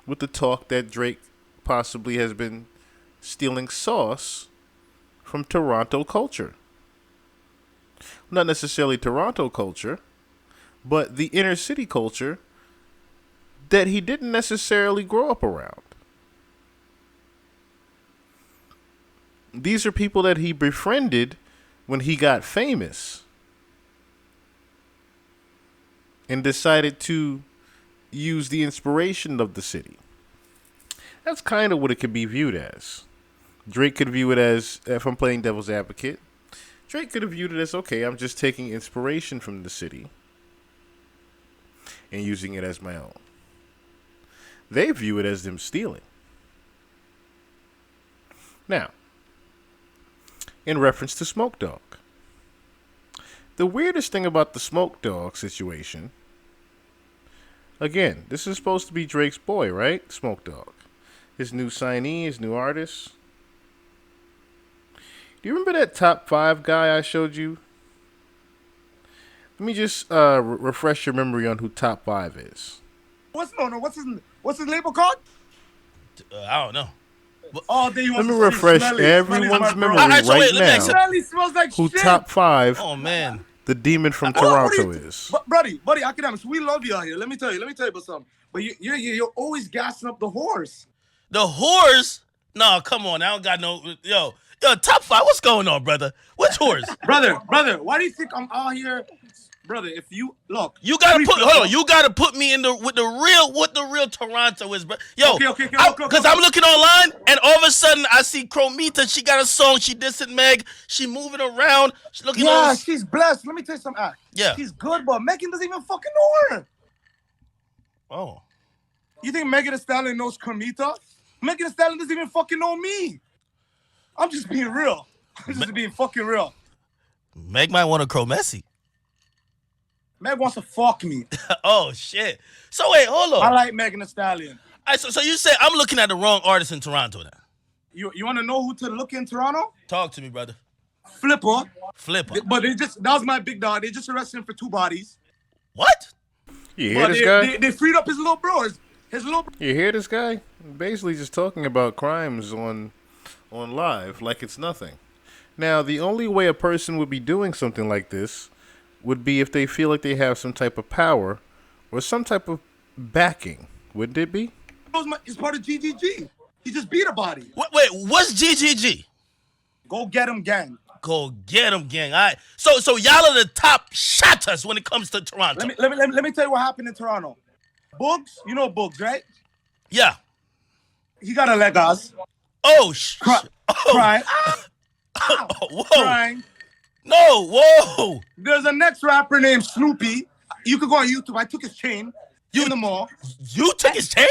With the talk that Drake possibly has been stealing sauce from Toronto culture. Not necessarily Toronto culture, but the inner city culture that he didn't necessarily grow up around. These are people that he befriended when he got famous and decided to use the inspiration of the city. That's kind of what it could be viewed as. Drake could view it as, if I'm playing devil's advocate, Drake could have viewed it as, okay, I'm just taking inspiration from the city and using it as my own. They view it as them stealing. Now, in reference to Smoke Dogg, the weirdest thing about the Smoke Dogg situation, again, this is supposed to be Drake's boy, right? Smoke Dogg. His new signee, his new artist. Do you remember that top 5 guy I showed you? Let me just refresh your memory on who top 5 is. What's his label called? I don't know. All day Let me refresh everyone's memory right now. Who top 5? Oh man, the demon from Toronto is. Buddy, academics, we love you out here. Let me tell you about something. But you're always gassing up the horse. The horse? No, come on. I don't got no. Yo, top 5. What's going on, brother? Which horse? brother, why do you think I'm out here? Brother, if you look, you gotta put. Hold on, you gotta put me in what the real Toronto is, bro. Yo, because I'm looking online and all of a sudden I see Chromita. She got a song. She dissing Meg. She moving around. She looking. Yeah, she's blessed. Let me tell you something. Yeah, she's good, but Megan doesn't even fucking know her. Oh, you think Megan Thee Stallion knows Chromita? Megan Thee Stallion doesn't even fucking know me. I'm just being real. I'm just being fucking real. Meg might want to crow Messi. Meg wants to fuck me. Oh, shit. So, wait, hold on. I like Megan Thee Stallion. All right, so you say I'm looking at the wrong artist in Toronto now. You want to know who to look in Toronto? Talk to me, brother. Flipper. But that was my big dog. They just arrested him for 2 bodies. What? You hear this guy? They freed up his little bro. His little bro. You hear this guy? Basically just talking about crimes on live like it's nothing. Now, the only way a person would be doing something like this would be if they feel like they have some type of power or some type of backing. Wouldn't it be? He's part of GGG. He just beat a body. Wait, what's GGG? Go get him, gang. Go get him, gang. All right. So y'all are the top shotters when it comes to Toronto. Let me tell you what happened in Toronto. Bugs, you know Bugs, right? Yeah. He got a Legos. Oh, crying. Whoa. Crying. No, whoa. There's a next rapper named Snoopy. You could go on YouTube. I took his chain in the mall. You took his chain?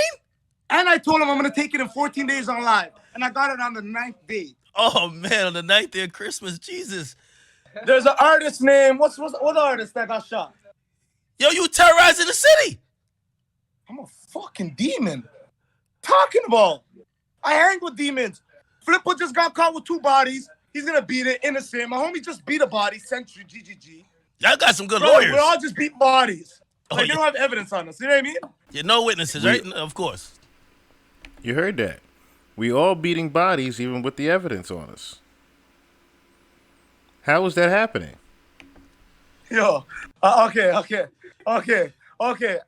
And I told him I'm going to take it in 14 days on live. And I got it on the 9th day. Oh, man, on the 9th day of Christmas. Jesus. There's an artist named, what artist that got shot? Yo, you terrorizing the city. I'm a fucking demon. Talking about. I hang with demons. Flipper just got caught with 2 bodies. He's going to beat it, innocent. My homie just beat a body, Century, GGG. Y'all got some good lawyers. We all just beat bodies. They don't have evidence on us. You know what I mean? Yeah, no witnesses, right? Of course. You heard that. We all beating bodies even with the evidence on us. How is that happening? Yo, okay.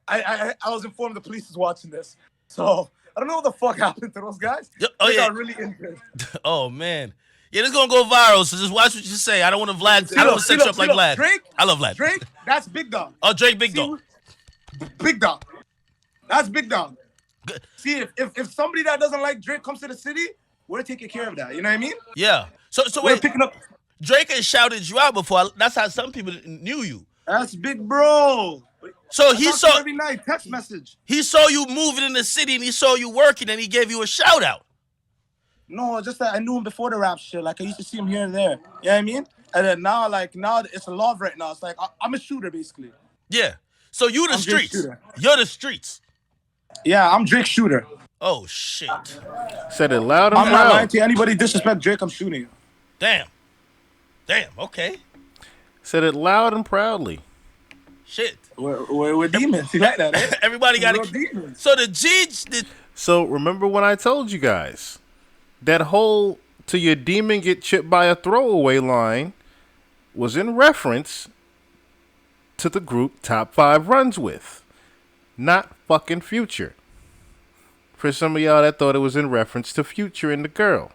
I was informed the police is watching this. So, I don't know what the fuck happened to those guys. They got really injured. Oh, man. Yeah, this is gonna go viral, so just watch what you say. I don't want to Vlad. I don't want to set you up like Vlad. Drake, I love Vlad. Drake, that's Big Dog. Oh, Drake, Big Dog. Big Dog. That's Big Dog. See, if somebody that doesn't like Drake comes to the city, we're taking care of that. You know what I mean? Yeah. So we're wait. Picking up. Drake has shouted you out before. That's how some people knew you. That's Big Bro. So he saw every night text message. He saw you moving in the city and he saw you working and he gave you a shout out. No, just that I knew him before the rap shit. Like I used to see him here and there. You know what I mean? And then now it's a love right now. It's like I'm a shooter basically. Yeah. So you the I'm Drake's streets. shooter. You're the streets. Yeah, I'm Drake's shooter. Oh shit. Said it loud and I'm not lying proud. to anybody. Disrespect Drake, I'm shooting you. Damn. Okay. Said it loud and proudly. Shit. We're demons. You like that? Eh? Everybody got We're to. demons. So the G. So remember when I told you guys that whole "to your demon get chipped by a throwaway" line was in reference to the group Top 5 runs with, not fucking Future. For some of y'all that thought it was in reference to Future and the girl.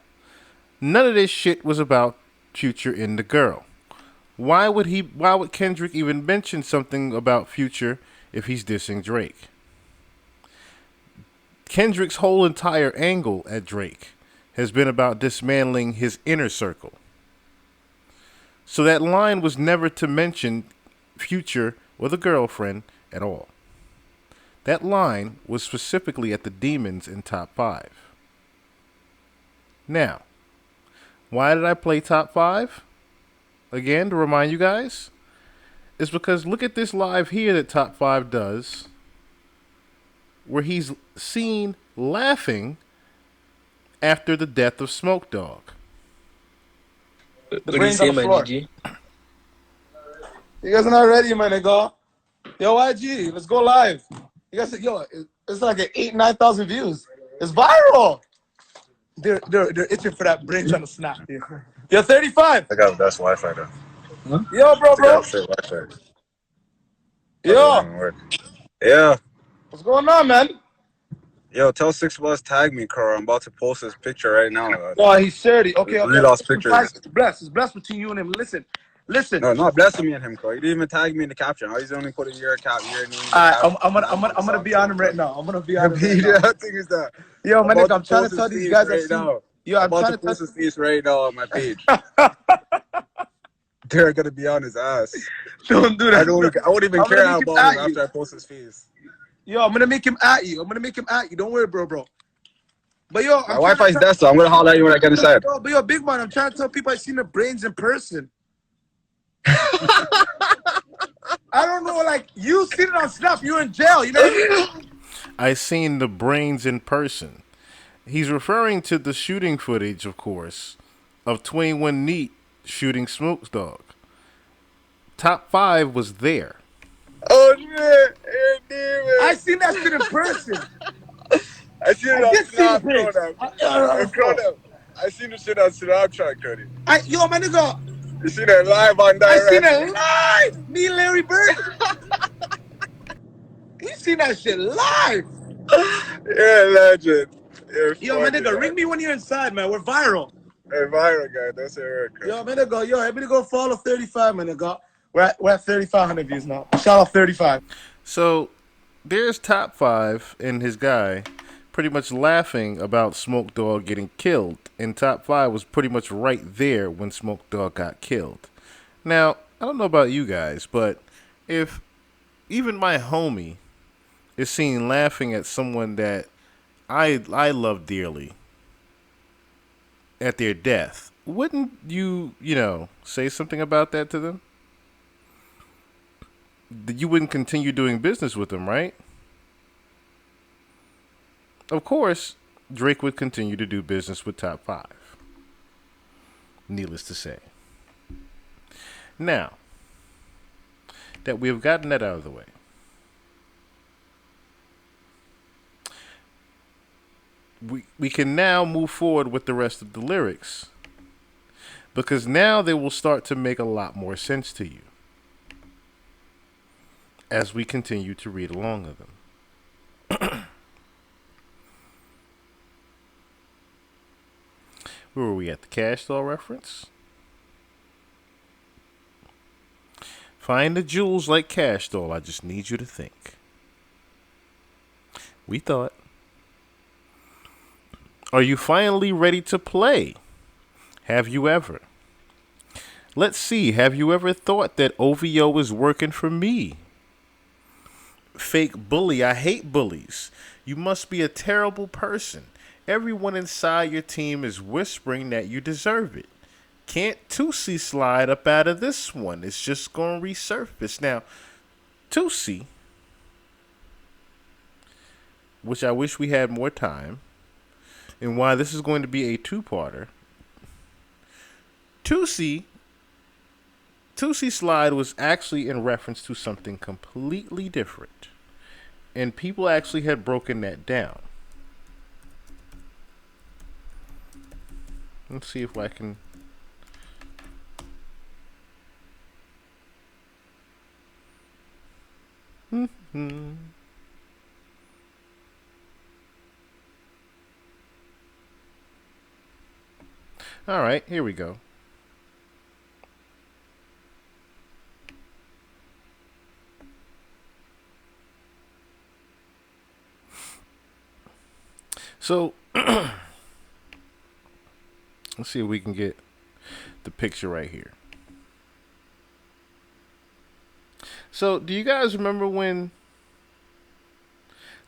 None of this shit was about Future and the girl. Why would Kendrick even mention something about Future if he's dissing Drake? Kendrick's whole entire angle at Drake has been about dismantling his inner circle. So that line was never to mention Future or the girlfriend at all. That line was specifically at the demons in Top 5. Now, why did I play Top 5? Again, to remind you guys, it's because look at this live here that Top 5 does, where he's seen laughing after the death of Smoke Dogg. What do you say, my GG? You guys are not ready, my nigga. Yo, YG, let's go live. You guys, it's like an 8,000-9,000 views. It's viral. They're itching for that brain trying to snap. You're 35. I got the best Wi-Fi though. Huh? Yo, bro. Wi-Fi. Yo. Yeah. What's going on, man? Yo, tell 6 Plus tag me, Carl. I'm about to post this picture right now. Oh, he shared it. Okay. We lost pictures. It's blessed between you and him. Listen. No, not blessing me and him, Carl. You didn't even tag me in the caption. How you only put in your account, your name? I'm gonna be on him right now. I'm gonna be on him. Yeah, I think it's that. Yo, man, I'm trying to tell these guys right now. Yo, I'm about to post his face right now on my page. They're gonna be on his ass. Don't do that. I won't even care about him after I post his face. Yo, I'm gonna make him at you. Don't worry, bro. But yo, my Wi-Fi is dead, so I'm gonna holler at you when I get inside. But yo, big man, I'm trying to tell people I've seen the brains in person. I don't know, like you seen it on Snap. You're in jail. You know what I mean? I seen the brains in person. He's referring to the shooting footage, of course, of 21 Neat shooting Smoke Dogg. Top 5 was there. Oh shit! I seen that shit in person. I seen it on Snapchat. I seen the shit on Snapchat, Cody. Yo, my nigga. You seen it live on direct? I seen it live. Me and Larry Bird. You seen that shit live. You're a legend. Yo, my nigga, ring me when you're inside, man. We're viral. Hey, viral guy. That's it, right? Yo, my nigga, everybody go follow 35, my nigga. We're at 3,500 views now. Shout out 35. So there's Top 5 and his guy pretty much laughing about Smoke Dogg getting killed. And Top 5 was pretty much right there when Smoke Dogg got killed. Now, I don't know about you guys, but if even my homie is seen laughing at someone that I love dearly at their death, wouldn't you say something about that to them? You wouldn't continue doing business with them, right? Of course, Drake would continue to do business with Top 5. Needless to say. Now, that we have gotten that out of the way, we can now move forward with the rest of the lyrics, because now they will start to make a lot more sense to you as we continue to read along with them. Where were we at? The Cash Doll reference? Find the jewels like Cash Doll. I just need you to think. We thought. Are you finally ready to play? Have you ever? Let's see. Have you ever thought that OVO is working for me? Fake bully. I hate bullies. You must be a terrible person. Everyone inside your team is whispering that you deserve it. Can't Tusi slide up out of this one? It's just going to resurface. Now, Tusi, which I wish we had more time, and why this is going to be a two-parter. Tusi slide was actually in reference to something completely different. And people actually had broken that down. Let's see if I can... All right, here we go. So, let's see if we can get the picture right here. So, do you guys remember when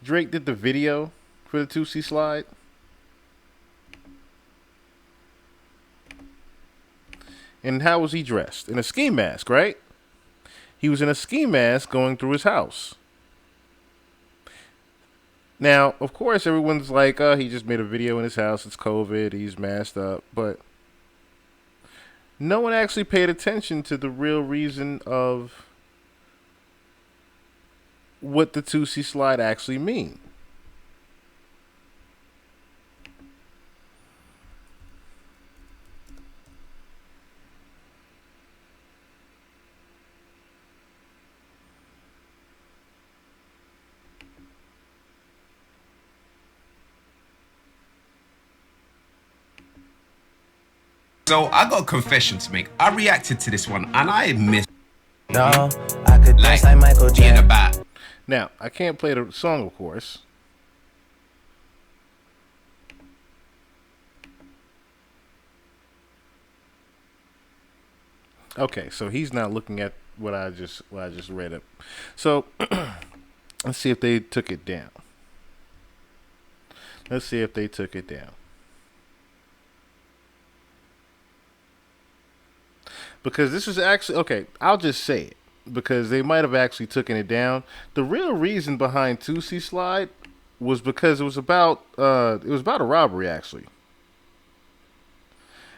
Drake did the video for the 2C slide? And how was he dressed? In a ski mask, right? He was in a ski mask going through his house. Now, of course, everyone's like, oh, he just made a video in his house. It's COVID. He's masked up. But no one actually paid attention to the real reason of what the 2C slide actually mean. So I got a confession to make. I reacted to this one and I missed. No, I could dance like Michael Jackson. Now, I can't play the song, of course. Okay, so he's not looking at what I just read up. So let's see if they took it down. Let's see if they took it down. Because this is actually, okay, I'll just say it. Because they might have actually taken it down. The real reason behind 2C slide was because it was about a robbery, actually.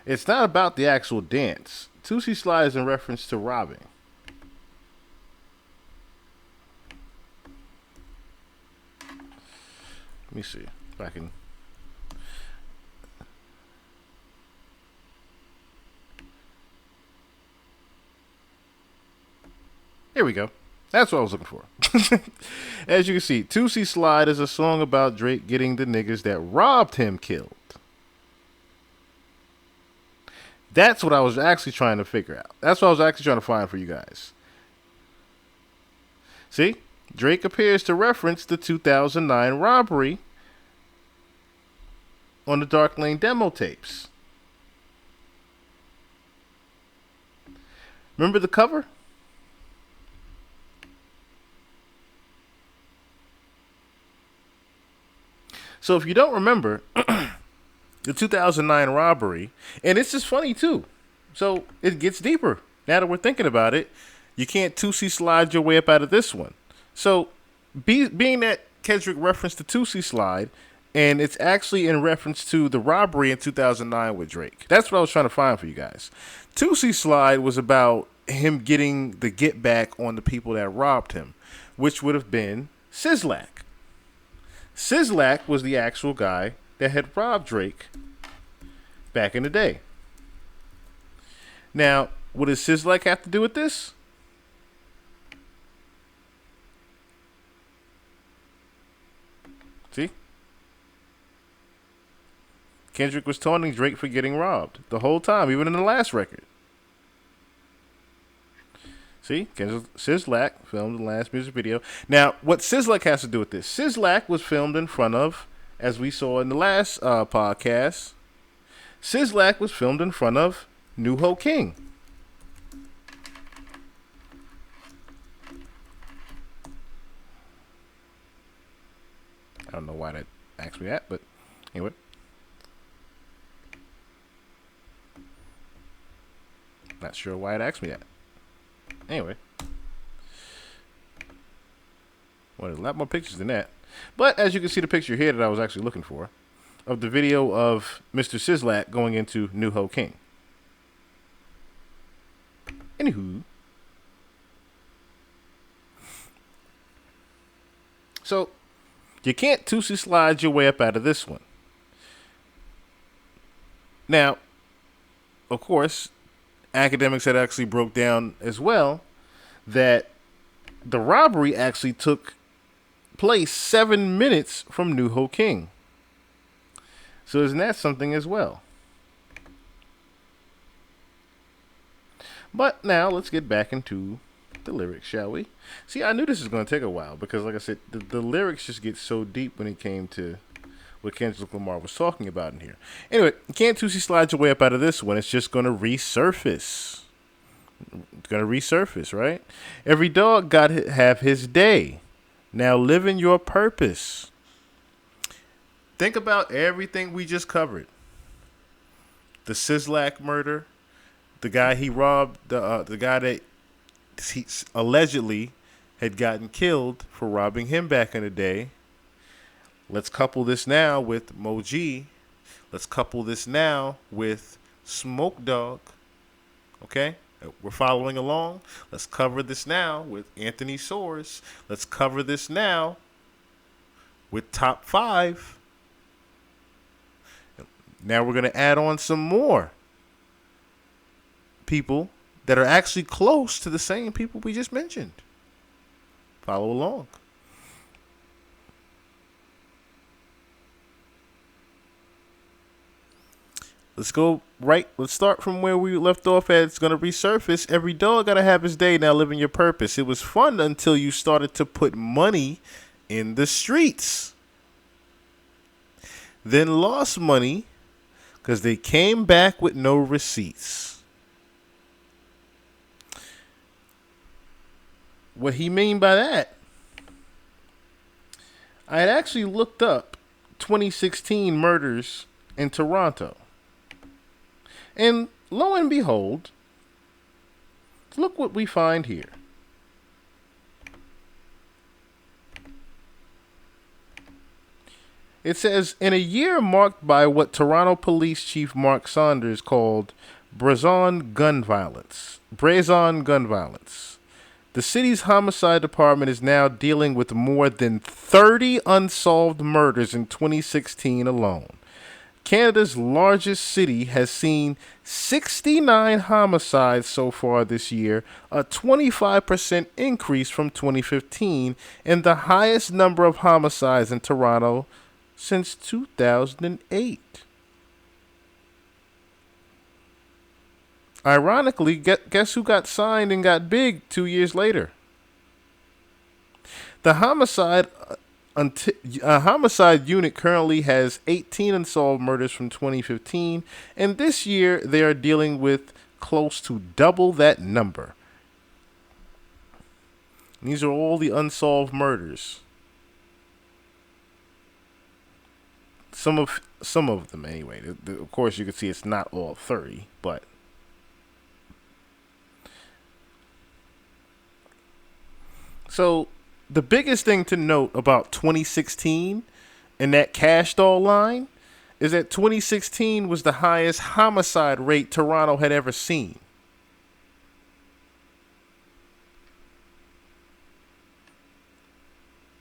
It's not about the actual dance. 2C slide is in reference to robbing. Let me see if I can. Here we go. That's what I was looking for. As you can see, 2C Slide is a song about Drake getting the niggas that robbed him killed. That's what I was actually trying to figure out. That's what I was actually trying to find for you guys. See? Drake appears to reference the 2009 robbery on the Dark Lane demo tapes. Remember the cover? So if you don't remember, the 2009 robbery, and it's just funny too. So it gets deeper. Now that we're thinking about it, you can't 2C slide your way up out of this one. So being that Kendrick referenced the 2C slide, and it's actually in reference to the robbery in 2009 with Drake. That's what I was trying to find for you guys. 2C slide was about him getting the get back on the people that robbed him, which would have been Sizzlack. Sizzlack was the actual guy that had robbed Drake back in the day. Now, what does Sizzlack have to do with this? See? Kendrick was taunting Drake for getting robbed the whole time, even in the last record. See, Sizzlack filmed the last music video. Now, what Sizzlack has to do with this? Sizzlack was filmed in front of, as we saw in the last podcast, Sizzlack was filmed in front of New Ho King. I don't know why that asked me that, but anyway, Not sure why it asked me that. Anyway. Well, there's a lot more pictures than that. But as you can see the picture here that I was actually looking for, of the video of Mr. Sizzlack going into New Ho King. Anywho. So, you can't Tootsie slide your way up out of this one. Now, of course, academics had actually broke down as well that the robbery actually took place 7 minutes from New Ho King. So isn't that something as well? But now let's get back into the lyrics, shall we? See, I knew this was going to take a while because, like I said, the lyrics just get so deep when it came to what Kendrick Lamar was talking about in here. Anyway, you can't Tootsie slide your way up out of this one. It's just going to resurface. It's going to resurface, right? Every dog got to have his day. Now live in your purpose. Think about everything we just covered. The Sizzlack murder. The guy he robbed, the guy that he allegedly had gotten killed for robbing him back in the day. Let's couple this now with Moji. Let's couple this now with Smoke Dogg. Okay? We're following along. Let's cover this now with Anthony Soares. Let's cover this now with Top 5. Now we're going to add on some more people that are actually close to the same people we just mentioned. Follow along. Let's go right. Let's start from where we left off at. It's going to resurface. Every dog got to have his day. Now living your purpose. It was fun until you started to put money in the streets. Then lost money because they came back with no receipts. What he mean by that? I had actually looked up 2016 murders in Toronto. And lo and behold, look what we find here. It says, in a year marked by what Toronto Police Chief Mark Saunders called brazen gun violence, the city's homicide department is now dealing with more than 30 unsolved murders in 2016 alone. Canada's largest city has seen 69 homicides so far this year, a 25% increase from 2015, and the highest number of homicides in Toronto since 2008. Ironically, guess who got signed and got big 2 years later? The homicide unit currently has 18 unsolved murders from 2015, and this year they are dealing with close to double that number. These are all the unsolved murders. Some of them, anyway. Of course, you can see it's not all 30, but. So, the biggest thing to note about 2016 and that cash doll line is that 2016 was the highest homicide rate Toronto had ever seen.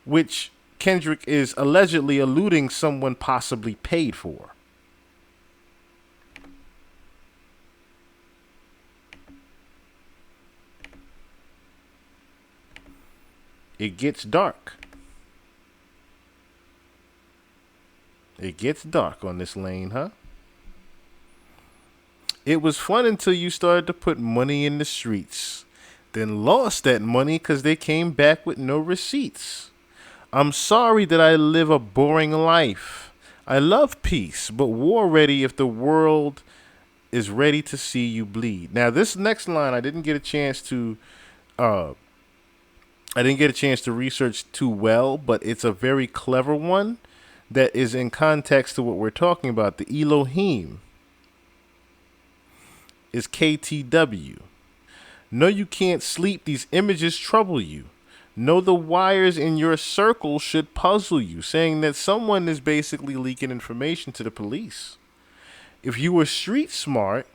Which Kendrick is allegedly alluding someone possibly paid for. It gets dark. It gets dark on this lane, huh? It was fun until you started to put money in the streets. Then lost that money because they came back with no receipts. I'm sorry that I live a boring life. I love peace, but war ready if the world is ready to see you bleed. Now, this next line, I didn't get a chance to research too well, but it's a very clever one that is in context to what we're talking about. The Elohim is KTW. No, you can't sleep. These images trouble you. No, the wires in your circle should puzzle you, saying that someone is basically leaking information to the police. If you were street smart,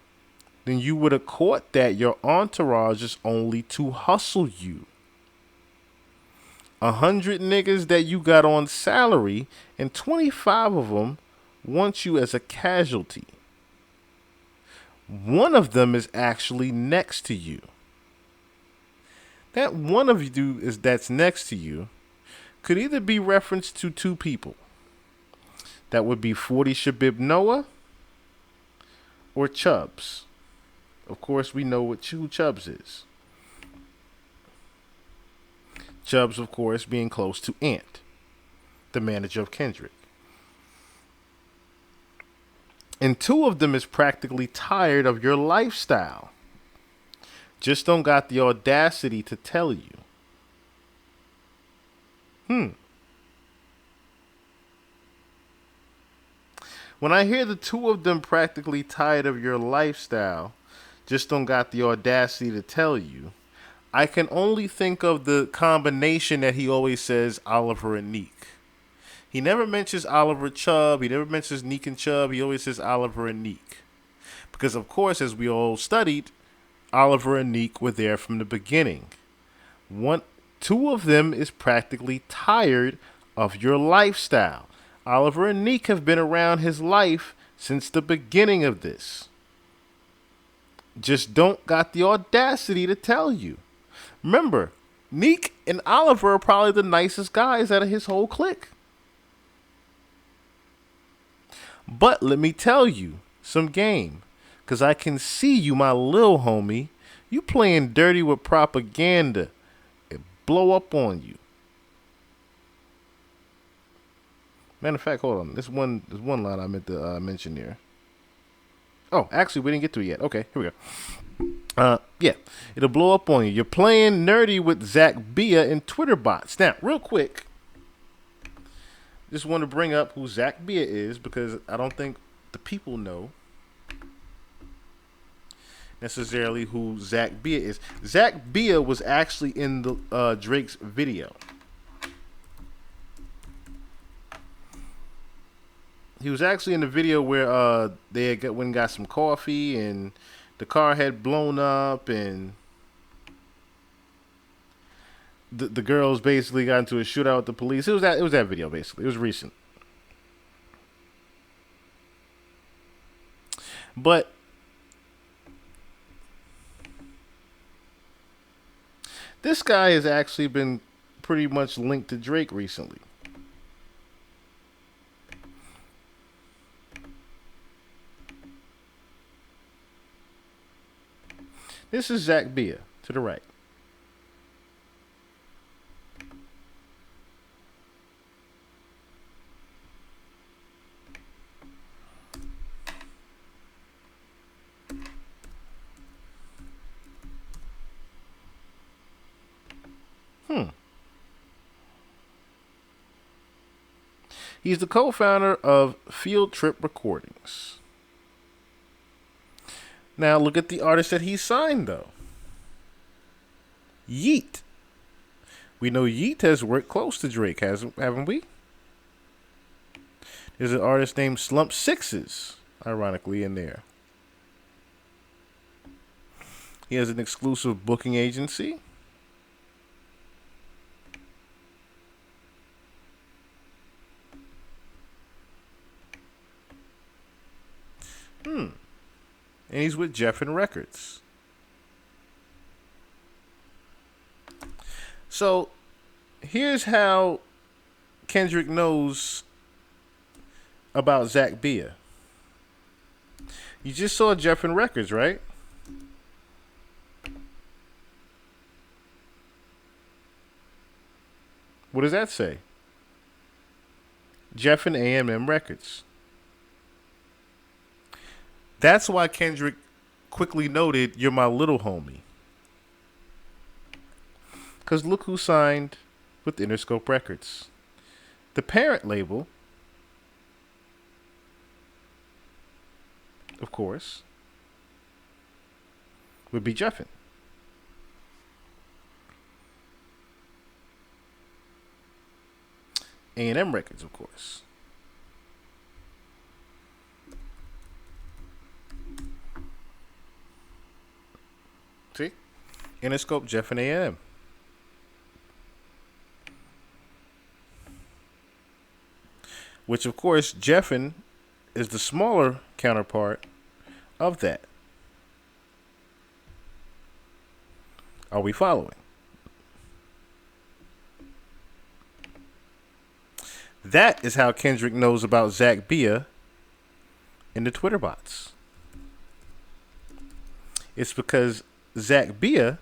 then you would have caught that your entourage is only to hustle you. 100 niggas that you got on salary, and 25 of them want you as a casualty. One of them is actually next to you. That one of you that's next to you could either be referenced to two people. That would be 40 Shabib Noah or Chubbs. Of course, we know who Chubbs is. Chubbs, of course, being close to Ant, the manager of Kendrick. And two of them is practically tired of your lifestyle. Just don't got the audacity to tell you. When I hear the two of them practically tired of your lifestyle, just don't got the audacity to tell you, I can only think of the combination that he always says, Oliver and Neek. He never mentions Oliver Chubb. He never mentions Neek and Chubb. He always says Oliver and Neek. Because, of course, as we all studied, Oliver and Neek were there from the beginning. Two of them is practically tired of your lifestyle. Oliver and Neek have been around his life since the beginning of this. Just don't got the audacity to tell you. Remember, Neek and Oliver are probably the nicest guys out of his whole clique. But let me tell you some game. Because I can see you, my little homie. You playing dirty with propaganda. It blow up on you. Matter of fact, hold on. There's one line I meant to mention here. Oh, actually, we didn't get to it yet. Okay, here we go. Yeah, it'll blow up on you. You're playing nerdy with Zach Bia and Twitter bots. Now, real quick, just want to bring up who Zach Bia is because I don't think the people know necessarily who Zach Bia is. Zach Bia was actually in the Drake's video. He was actually in the video where they had went and got some coffee and the car had blown up and the girls basically got into a shootout with the police. It was that video basically. It was recent. But this guy has actually been pretty much linked to Drake recently. This is Zach Bia to the right. He's the co-founder of Field Trip Recordings. Now look at the artist that he signed, though. Yeet. We know Yeet has worked close to Drake, haven't we? There's an artist named Slump Sixes, ironically, in there. He has an exclusive booking agency. And he's with Geffen Records. So, here's how Kendrick knows about Zach Bia. You just saw Geffen Records, right? What does that say? Geffen A&M Records. That's why Kendrick quickly noted, "You're my little homie." Because look who signed with Interscope Records. The parent label, of course, would be Jeffin. A&M Records, of course. See? Interscope, Jeff, and A&M. Which, of course, Jeffin is the smaller counterpart of that. Are we following? That is how Kendrick knows about Zach B.l.a. in the Twitter bots. It's because Zach B.l.a.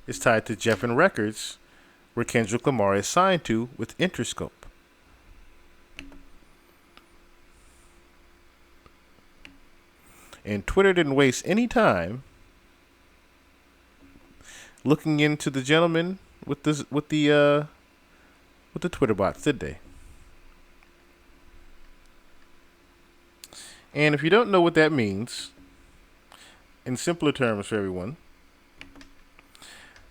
is tied to Jeffin Records, where Kendrick Lamar is signed to with Interscope. And Twitter didn't waste any time looking into the gentleman with the Twitter bots, did they? And if you don't know what that means, in simpler terms for everyone,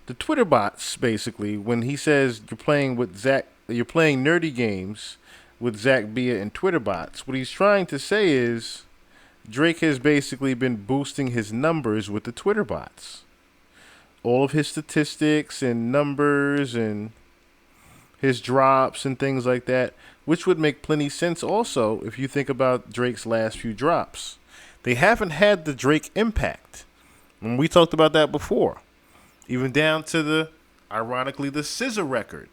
the Twitter bots, basically, when he says you're playing nerdy games with Zach B.l.a. and Twitter bots, what he's trying to say is Drake has basically been boosting his numbers with the Twitter bots. All of his statistics and numbers and his drops and things like that, which would make plenty sense also if you think about Drake's last few drops. They haven't had the Drake impact. And we talked about that before. Even down to ironically, the SZA record.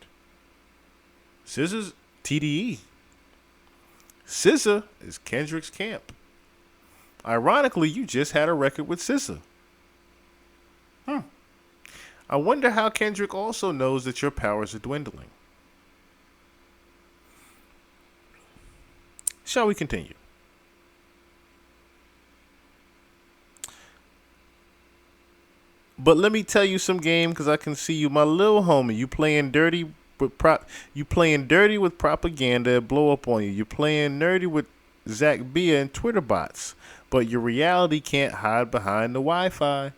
SZA's TDE. SZA is Kendrick's camp. Ironically, you just had a record with SZA. I wonder how Kendrick also knows that your powers are dwindling. Shall we continue? But let me tell you some game, because I can see you, my little homie. You playing dirty with propaganda, blow up on you. You playing nerdy with Zach B.l.a. and Twitter bots, but your reality can't hide behind the Wi-Fi.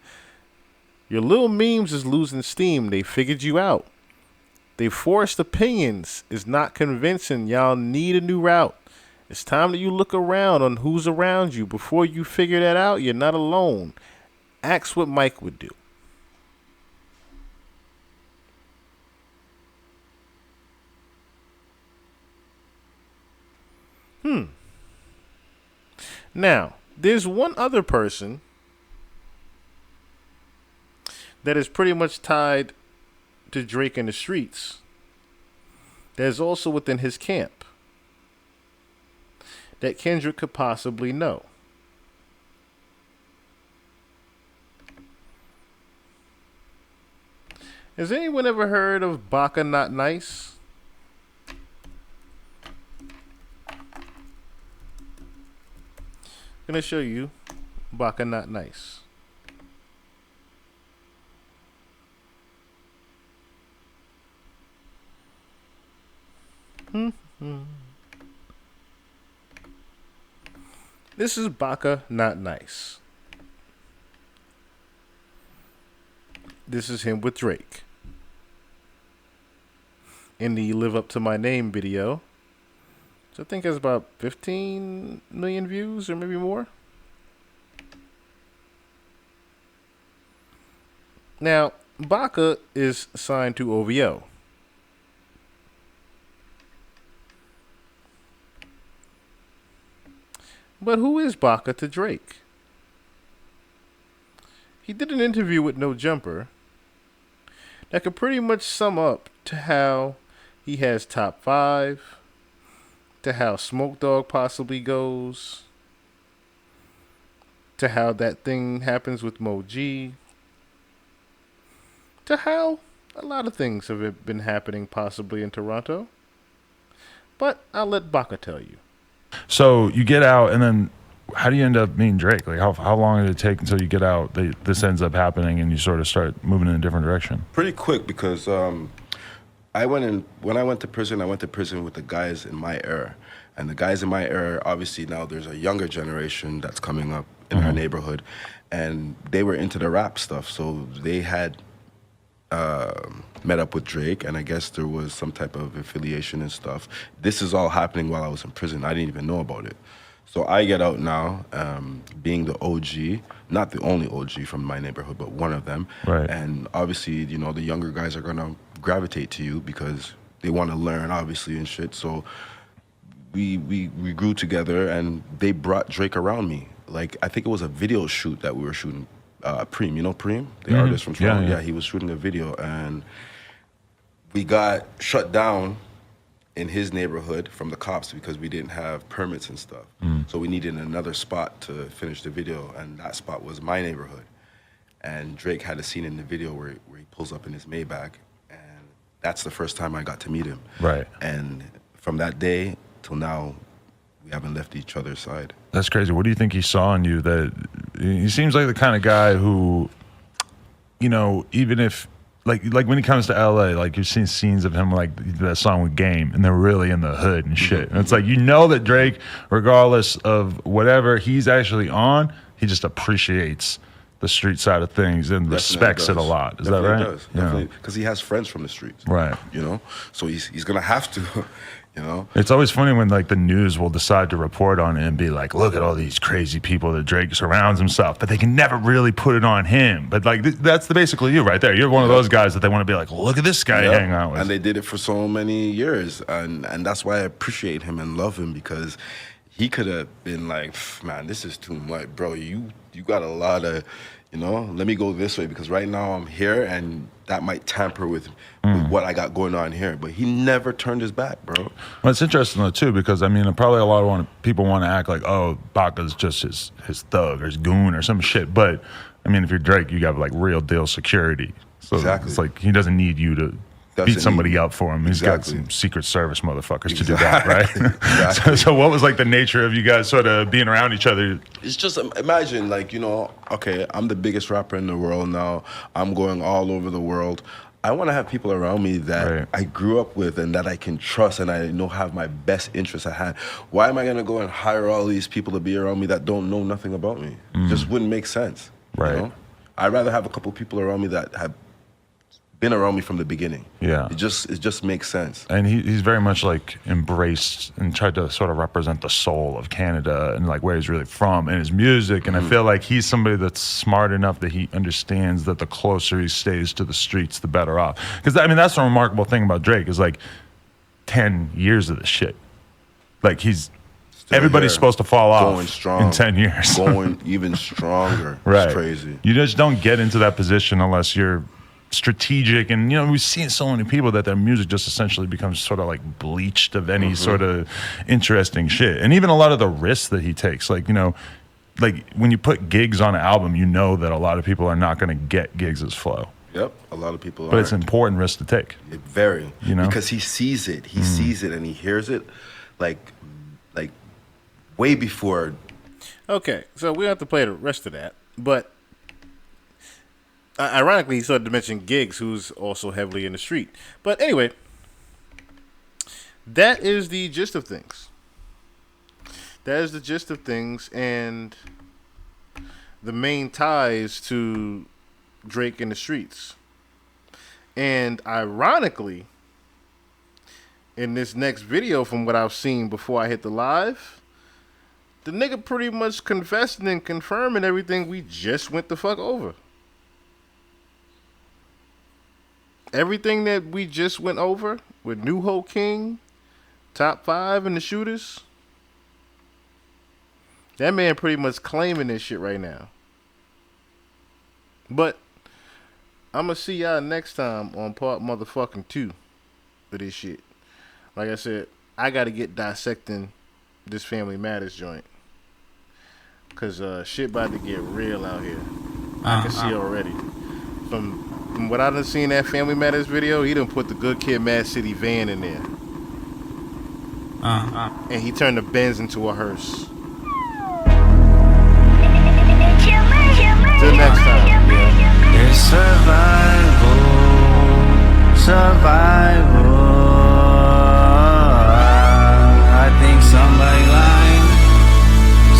Your little memes is losing steam. They figured you out. They forced opinions is not convincing. Y'all need a new route. It's time that you look around on who's around you. Before you figure that out, you're not alone. Ask what Mike would do. Now, there's one other person that is pretty much tied to Drake in the streets that is also within his camp that Kendrick could possibly know. Has anyone ever heard of b.l.a.c Not Nice? I'm going to show you b.l.a.c Not Nice. This is b.l.a.c Not Nice. This is him with Drake in the Live Up to My Name video. So I think it's about 15 million views or maybe more. Now, b.l.a.c is signed to OVO. But who is b.l.a.c to Drake? He did an interview with No Jumper that could pretty much sum up to how he has top 5, to how Smoke Dogg possibly goes, to how that thing happens with Mo G, to how a lot of things have been happening possibly in Toronto. But I'll let b.l.a.c tell you. So you get out, and then how do you end up meeting Drake? Like, how long did it take until you get out? This ends up happening, and you sort of start moving in a different direction. Pretty quick, because when I went to prison with the guys in my era, and the guys in my era, obviously now there's a younger generation that's coming up, in our neighborhood, and they were into the rap stuff. So they had met up with Drake, and I guess there was some type of affiliation and stuff. This is all happening while I was in prison. I didn't even know about it. So I get out now, being the OG, not the only OG from my neighborhood, but one of them. Right. And obviously, you know, the younger guys are gonna gravitate to you because they want to learn, obviously, and shit. So we grew together, and they brought Drake around me. Like, I think it was a video shoot that we were shooting. Preem, you know Preem, the artist from Toronto. Yeah, he was shooting a video, and we got shut down in his neighborhood from the cops because we didn't have permits and stuff. So we needed another spot to finish the video, and that spot was my neighborhood. And Drake had a scene in the video where he pulls up in his Maybach, and that's the first time I got to meet him. Right. And from that day till now, we haven't left each other's side. That's crazy. What do you think he saw in you that he seems like the kind of guy who, you know, even if like when he comes to LA, like you've seen scenes of him like that song with Game, and they're really in the hood and shit. And it's like, you know that Drake, regardless of whatever he's actually on, he just appreciates the street side of things and respects it a lot. Is that right? Does. Definitely, because he has friends from the streets. Right. You know, so he's gonna have to. You know, it's always funny when like the news will decide to report on it and be like, look at all these crazy people that Drake surrounds himself, but they can never really put it on him. But like that's basically you right there. You're one of those guys that they want to be like, look at this guy hanging out with. And they did it for so many years, and that's why I appreciate him and love him, because he could have been like, man, this is too much, bro. You got a lot of, you know, let me go this way because right now I'm here, and that might tamper with what I got going on here. But he never turned his back, bro. Well, it's interesting though too, because I mean, probably a lot of people want to act like, oh, Baca's just his thug or his goon or some shit. But I mean, if you're Drake, you got like real deal security. So exactly. It's like he doesn't need you to beat somebody up for him. He's got some Secret Service motherfuckers to do that, right? Exactly. So what was like the nature of you guys sort of being around each other? It's just, imagine, like, you know, okay, I'm the biggest rapper in the world now. I'm going all over the world. I want to have people around me that I grew up with and that I can trust and I know have my best interests at hand. Why am I going to go and hire all these people to be around me that don't know nothing about me? It just wouldn't make sense. Right. You know? I'd rather have a couple people around me that have been around me from the beginning. Yeah. It just makes sense. And he's very much like embraced and tried to sort of represent the soul of Canada and like where he's really from and his music. And I feel like he's somebody that's smart enough that he understands that the closer he stays to the streets, the better off. Because I mean, that's the remarkable thing about Drake is like 10 years of this shit. Like everybody's supposed to fall off going strong in 10 years. Going even stronger. Right. It's crazy. You just don't get into that position unless you're strategic, and you know we've seen so many people that their music just essentially becomes sort of like bleached of any sort of interesting shit. And even a lot of the risks that he takes, like, you know, like when you put gigs on an album, you know that a lot of people are not going to get Giggs' flow. Yep, a lot of people but it's an important risk to take. Very, you know, because he sees it, sees it, and he hears it like way before. Okay, so we have to play the rest of that, but ironically, he started to mention Giggs, who's also heavily in the street. But anyway, that is the gist of things. That is the gist of things, and the main ties to Drake in the streets. And ironically, in this next video, from what I've seen before I hit the live, the nigga pretty much confessing and confirming everything we just went the fuck over. Everything that we just went over with New Hope King, top 5 and the shooters, that man pretty much claiming this shit right now. But I'm going to see y'all next time on part motherfucking 2 of this shit. Like I said, I got to get dissecting this Family Matters joint. Because shit about to get real out here. I can see already. From what I done seen that Family Matters video, he done put the Good Kid, Mad City van in there. And he turned the Benz into a hearse. Till next time. It's survival. I think somebody lying.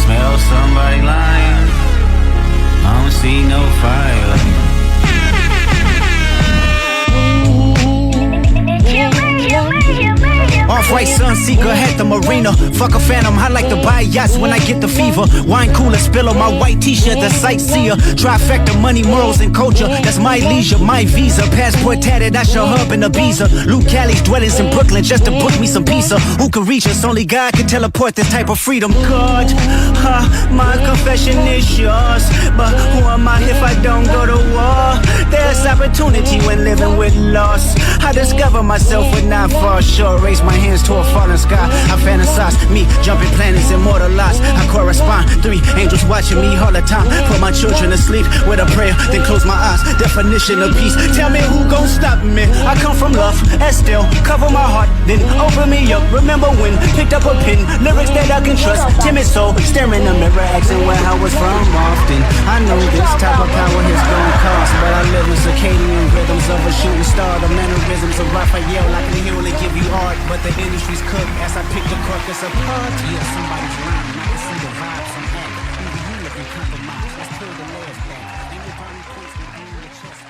Smell somebody lying. feet, no fire. Off-white Sunseeker, had the marina. Fuck a phantom, I like to buy yachts when I get the fever. Wine cooler, spill on my white t-shirt, the sightseer. Trifecta, money, morals, and culture. That's my leisure, my visa. Passport tatted, I shall hub in Ibiza. Luke Cali's dwellings in Brooklyn just to book me some pizza. Who can reach us? Only God can teleport this type of freedom. God, my confession is yours. But who am I if I don't go to war? There's opportunity when living with loss. I discover myself would not fall short. Raise my hands to a falling sky. I fantasize me jumping planets, immortalized. I correspond. 3 angels watching me all the time. Put my children to sleep with a prayer, then close my eyes. Definition of peace. Tell me who gon' stop me? I come from love, Estelle. Cover my heart, then open me up. Remember when picked up a pen, lyrics that I can trust. Timid soul, staring in the mirror, asking where I was from often. I know this type of power has gonna cost, but I live in circadian rhythms of a shooting star. The mannerisms of Raphael, I can hear only give you art, but the industry's cooked as I pick the carcass apart. Yeah, somebody's lying. I can see the vibes from that. Even you looking compromised. Let's pull the layers back. Everybody puts me in the chest.